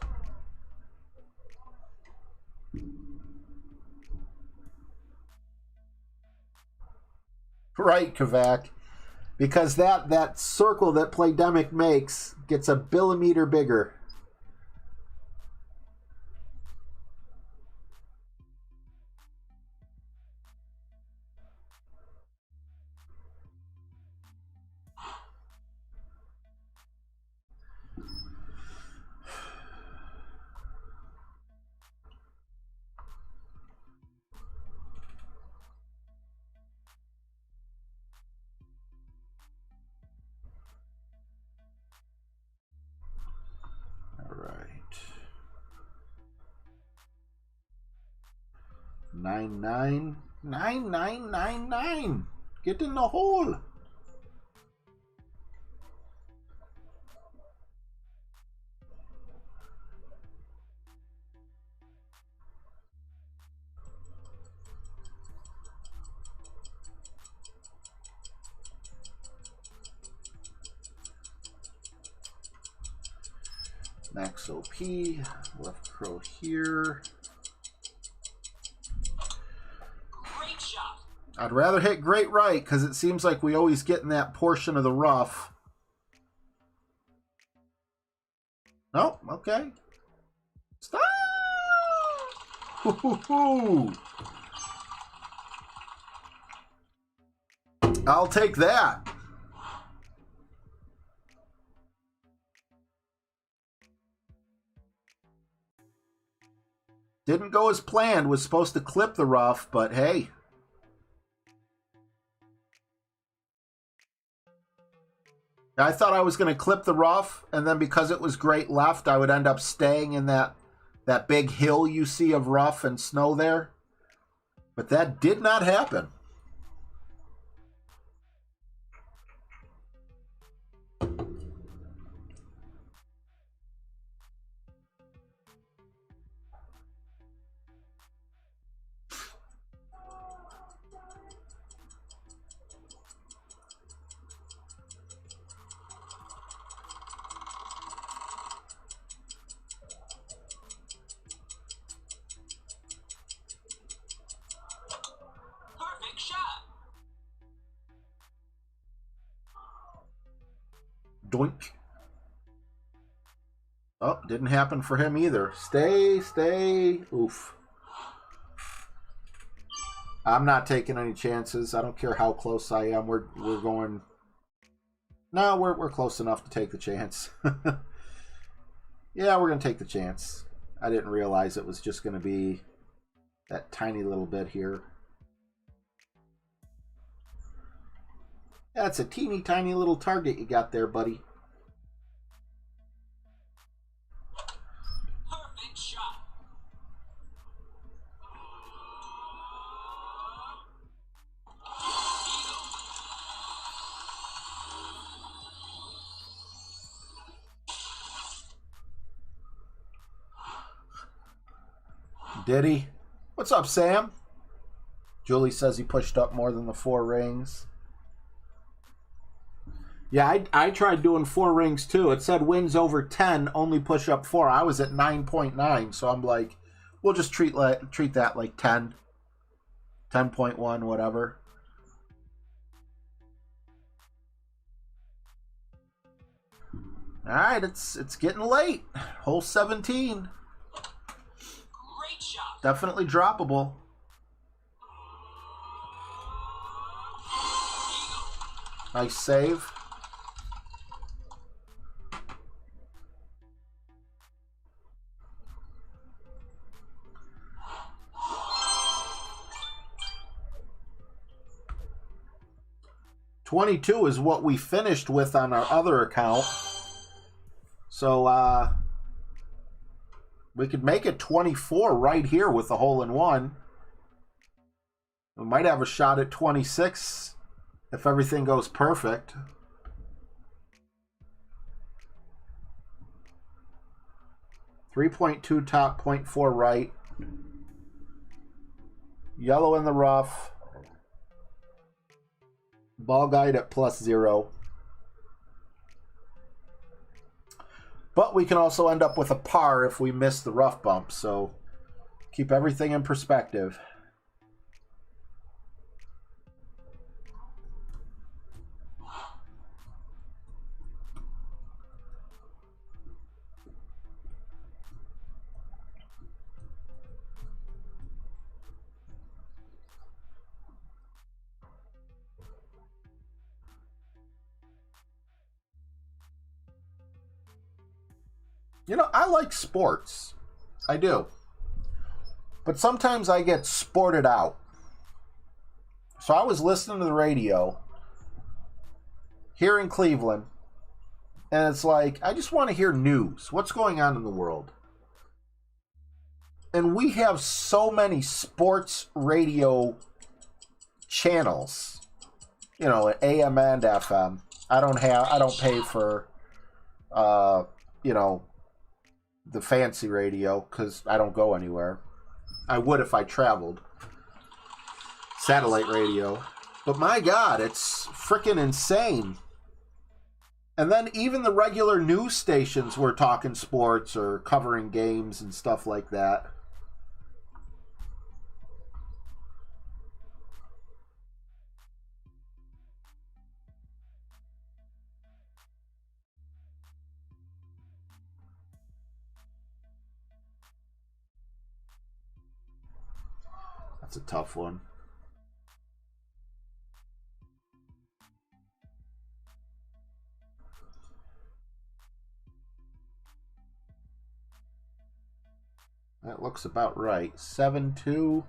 Right, Kavak. Because that circle that Playdemic makes gets a millimeter bigger. All right. 999999. Get in the hole. Max OP, left curl here. Great shot. I'd rather hit great right because it seems like we always get in that portion of the rough. Nope, okay. Stop! Hoo-hoo-hoo. I'll take that. Didn't go as planned. Was supposed to clip the rough, but hey. I thought I was going to clip the rough, and then because it was great left, I would end up staying in that big hill you see of rough and snow there. But that did not happen. Perfect shot. Doink. Oh, didn't happen for him either. Stay. Oof. I'm not taking any chances. I don't care how close I am. We're going. No, we're close enough to take the chance. Yeah, we're gonna take the chance. I didn't realize it was just gonna be that tiny little bit here. That's a teeny tiny little target you got there, buddy. Perfect shot. Did he? What's up, Sam? Julie says he pushed up more than the 4 rings. Yeah, I tried doing 4 rings too. It said wins over 10, only push up 4. I was at 9.9, so I'm like, we'll just treat that like 10. 10.1, whatever. All right, it's getting late. Hole 17. Great shot. Definitely droppable. Nice save. $22 is what we finished with on our other account. So we could make it 24 right here with the hole-in-one. We might have a shot at 26 if everything goes perfect. .2 top, .4 right. Yellow in the rough. Ball guide at +0. But we can also end up with a par if we miss the rough bump. So keep everything in perspective. You know, I like sports. I do. But sometimes I get sported out. So I was listening to the radio here in Cleveland, and it's like, I just want to hear news. What's going on in the world? And we have so many sports radio channels, you know, AM and FM. I don't pay for, you know, the fancy radio because I don't go anywhere. I would if I traveled. Satellite radio. But my God, it's freaking insane. And then even the regular news stations were talking sports or covering games and stuff like that. That's a tough one. It looks looks about right. 7-2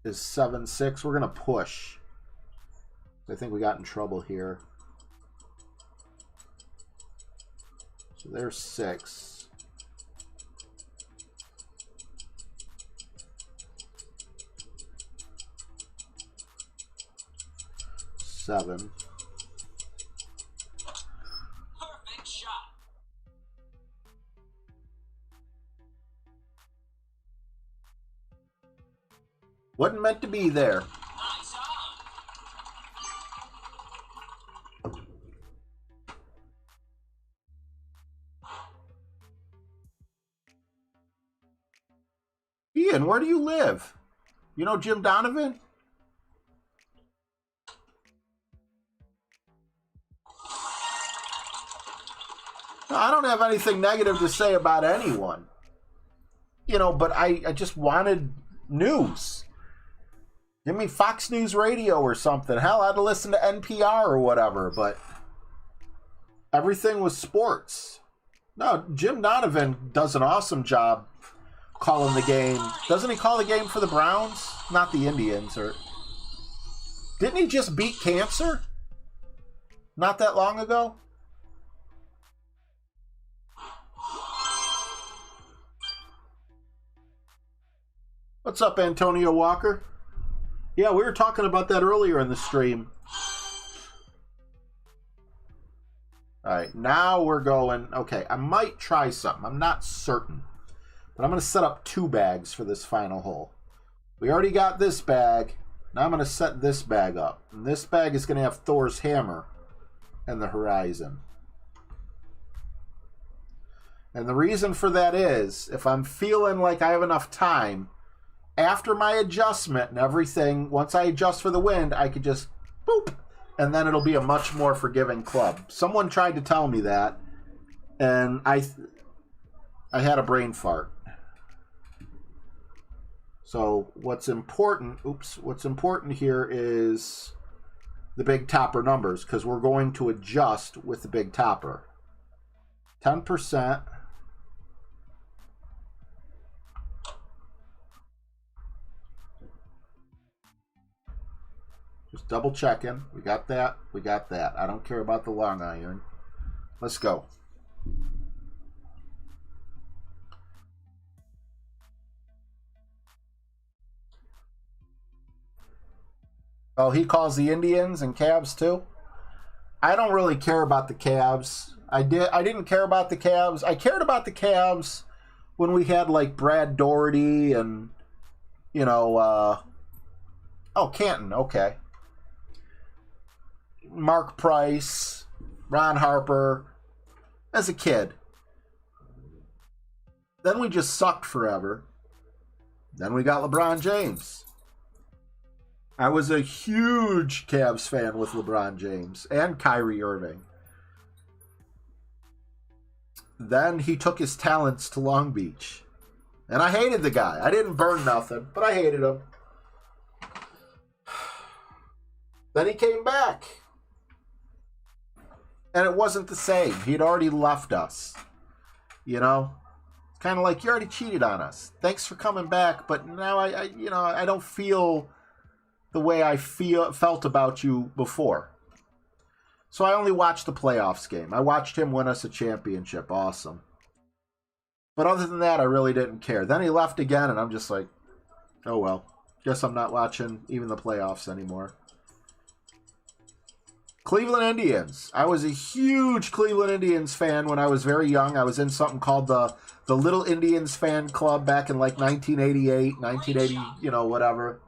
is 7-6. We're going to push. I think we got in trouble here. So there's 6. Seven. Perfect shot. Wasn't meant to be there. Nice on. Ian, where do you live? You know Jim Donovan? No, I don't have anything negative to say about anyone. You know, but I just wanted news. Give me Fox News Radio or something. Hell, I'd listen to NPR or whatever, but everything was sports. No, Jim Donovan does an awesome job calling the game. Doesn't he call the game for the Browns? Not the Indians. Or didn't he just beat cancer? Not that long ago? What's up, Antonio Walker? Yeah, we were talking about that earlier in the stream. All right, now we're going. Okay, I might try something. I'm not certain. But I'm going to set up 2 bags for this final hole. We already got this bag. Now I'm going to set this bag up. And this bag is going to have Thor's hammer and the horizon. And the reason for that is, if I'm feeling like I have enough time, after my adjustment and everything, once I adjust for the wind, I could just boop, and then it'll be a much more forgiving club. Someone tried to tell me that, and I had a brain fart. So what's important here is the big topper numbers, because we're going to adjust with the big topper. 10%. Just double checking. We got that. We got that. I don't care about the long iron. Let's go. Oh, he calls the Indians and Cavs too? I don't really care about the Cavs. I didn't care about the Cavs. I cared about the Cavs when we had like Brad Doherty and, you know, oh, Canton, okay. Mark Price, Ron Harper, as a kid. Then we just sucked forever. Then we got LeBron James. I was a huge Cavs fan with LeBron James and Kyrie Irving. Then he took his talents to Long Beach. And I hated the guy. I didn't burn nothing, but I hated him. Then he came back. And it wasn't the same. He'd already left us. You know? It's kind of like, you already cheated on us. Thanks for coming back, but now I don't feel the way I felt about you before. So I only watched the playoffs game. I watched him win us a championship. Awesome. But other than that, I really didn't care. Then he left again, and I'm just like, oh well. Guess I'm not watching even the playoffs anymore. Cleveland Indians. I was a huge Cleveland Indians fan when I was very young. I was in something called the Little Indians Fan Club back in like 1988, 1980, you know, whatever.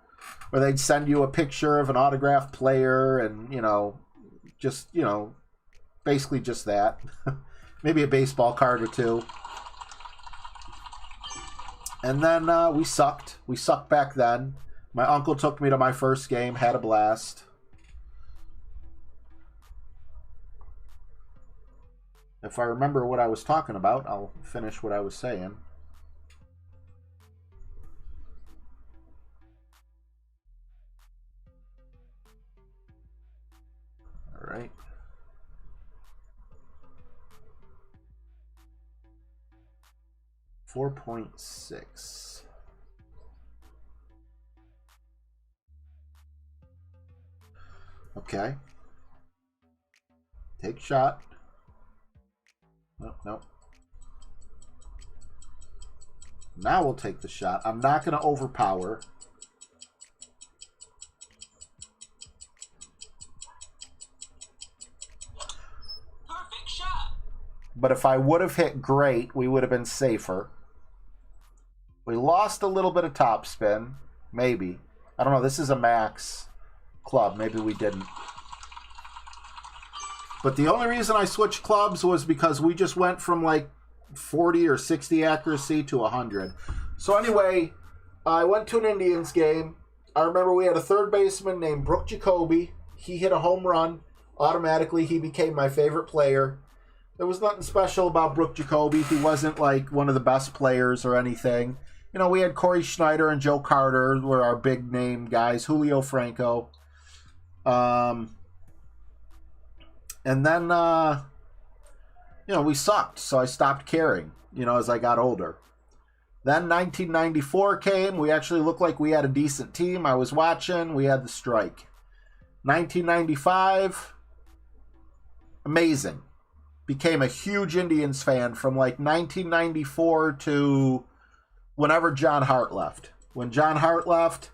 Where they'd send you a picture of an autographed player and, you know, just, you know, basically just that. Maybe a baseball card or two. And then we sucked. We sucked back then. My uncle took me to my first game, had a blast. If I remember what I was talking about, I'll finish what I was saying. All right. 4.6. Okay. Take shot. Nope, nope. Now we'll take the shot. I'm not going to overpower. Perfect shot. But if I would have hit great, we would have been safer. We lost a little bit of topspin. Maybe. I don't know. This is a max club. Maybe we didn't. But the only reason I switched clubs was because we just went from like 40 or 60 accuracy to 100. So anyway, I went to an Indians game. I remember we had a third baseman named Brooke Jacoby. He hit a home run. Automatically, he became my favorite player. There was nothing special about Brooke Jacoby. He wasn't like one of the best players or anything. You know, we had Corey Schneider and Joe Carter were our big name guys. Julio Franco. And then, you know, we sucked, so I stopped caring, you know, as I got older. Then 1994 came. We actually looked like we had a decent team. I was watching. We had the strike. 1995, amazing. Became a huge Indians fan from like 1994 to whenever John Hart left. When John Hart left,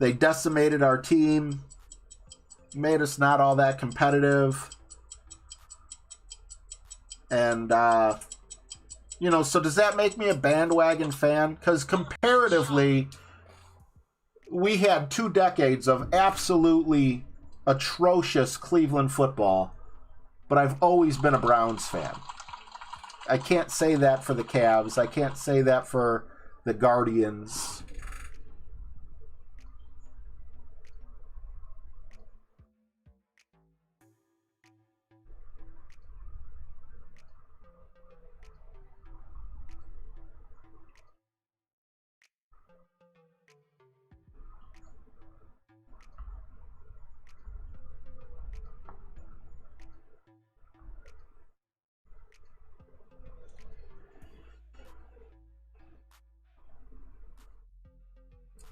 they decimated our team, made us not all that competitive. And, you know, so does that make me a bandwagon fan? Because comparatively, we had 2 decades of absolutely atrocious Cleveland football, but I've always been a Browns fan. I can't say that for the Cavs. I can't say that for the Guardians.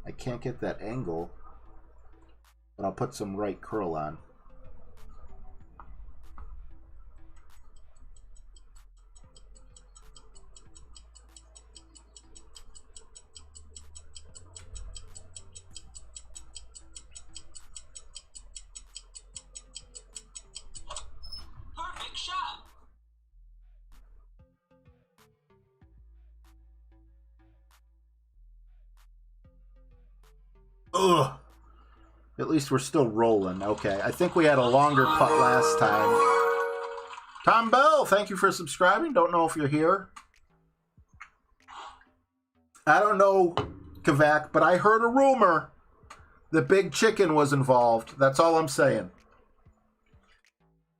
I can't get that angle, but I'll put some right curl on. Perfect shot. Ugh. At least we're still rolling. Okay. I think we had a longer putt last time. Tom Bell, thank you for subscribing. Don't know if you're here. I don't know, Kavak, but I heard a rumor that Big Chicken was involved. That's all I'm saying.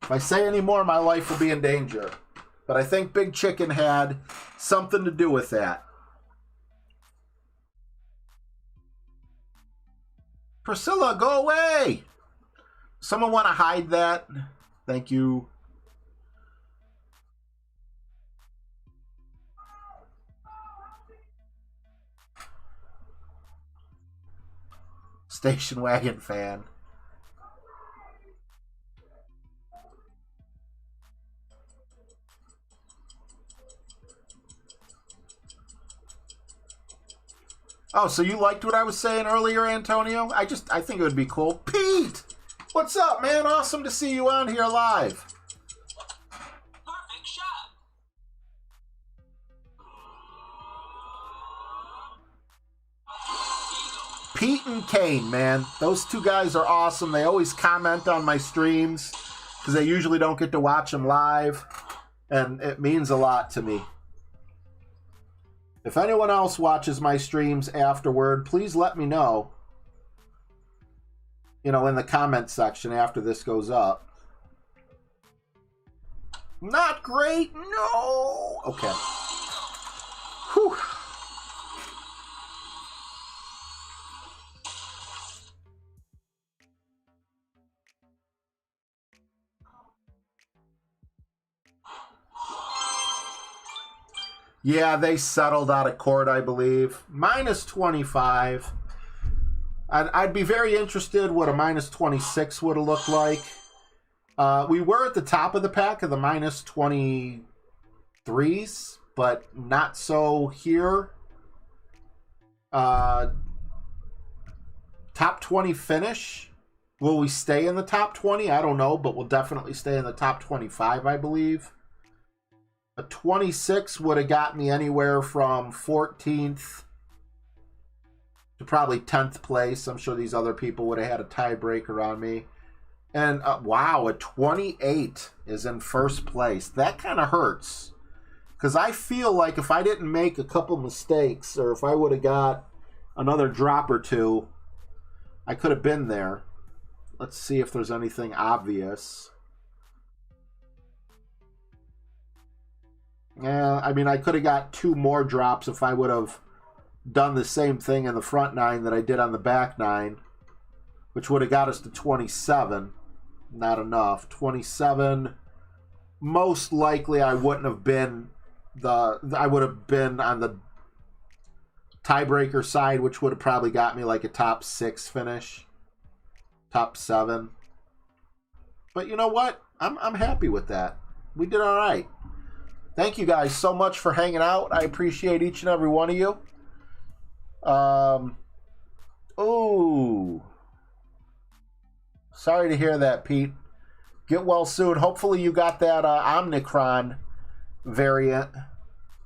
If I say any more, my life will be in danger. But I think Big Chicken had something to do with that. Priscilla, go away! Someone want to hide that? Thank you. Station wagon fan. Oh, so you liked what I was saying earlier, Antonio? I think it would be cool. Pete! What's up, man? Awesome to see you on here live. Perfect shot. Pete and Kane, man. Those 2 guys are awesome. They always comment on my streams because they usually don't get to watch them live. And it means a lot to me. If anyone else watches my streams afterward, please let me know. You know, in the comment section after this goes up. Not great, no. Okay. Whew. Yeah, they settled out of court, I believe. Minus 25. I'd be very interested what a minus 26 would have looked like. We were at the top of the pack of the minus 23s, but not so here. Top 20 finish. Will we stay in the top 20? I don't know, but we'll definitely stay in the top 25, I believe. A 26 would have got me anywhere from 14th to probably 10th place. I'm sure these other people would have had a tiebreaker on me. And wow, a 28 is in first place. That kind of hurts. Because I feel like if I didn't make a couple mistakes, or if I would have got another drop or two, I could have been there. Let's see if there's anything obvious. Yeah, I mean, I could have got 2 more drops if I would have done the same thing in the front 9 that I did on the back 9, which would have got us to 27. Not enough. 27. Most likely, I wouldn't have been I would have been on the tiebreaker side, which would have probably got me like a top 6 finish, top 7. But you know what? I'm happy with that. We did all right. Thank you guys so much for hanging out. I appreciate each and every one of you. Oh, sorry to hear that, Pete. Get well soon. Hopefully you got that Omicron variant.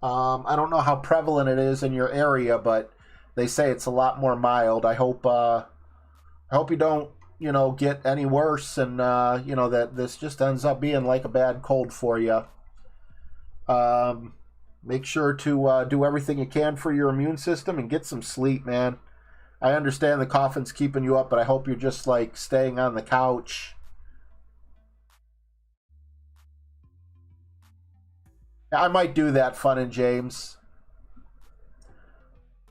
I don't know how prevalent it is in your area, but they say it's a lot more mild. I hope you don't, get any worse, and that this just ends up being like a bad cold for you. Make sure to do everything you can for your immune system and get some sleep, man. I understand the coughing's keeping you up, but I hope you're just like staying on the couch. I might do that, Fun and James.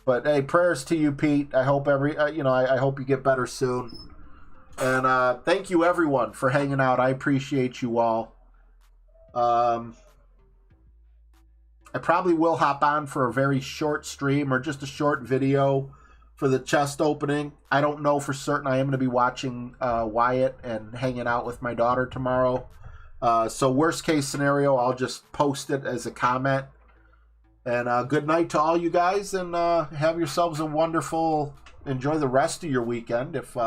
But hey, prayers to you, Pete. I hope I hope you get better soon. And thank you everyone for hanging out. I appreciate you all. I probably will hop on for a very short stream or just a short video for the chest opening. I don't know for certain. I am going to be watching Wyatt and hanging out with my daughter tomorrow. So worst case scenario, I'll just post it as a comment. And good night to all you guys, and have yourselves a wonderful, enjoy the rest of your weekend. If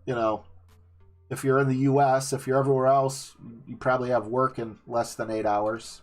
if you're in the U.S., if you're everywhere else, you probably have work in less than 8 hours.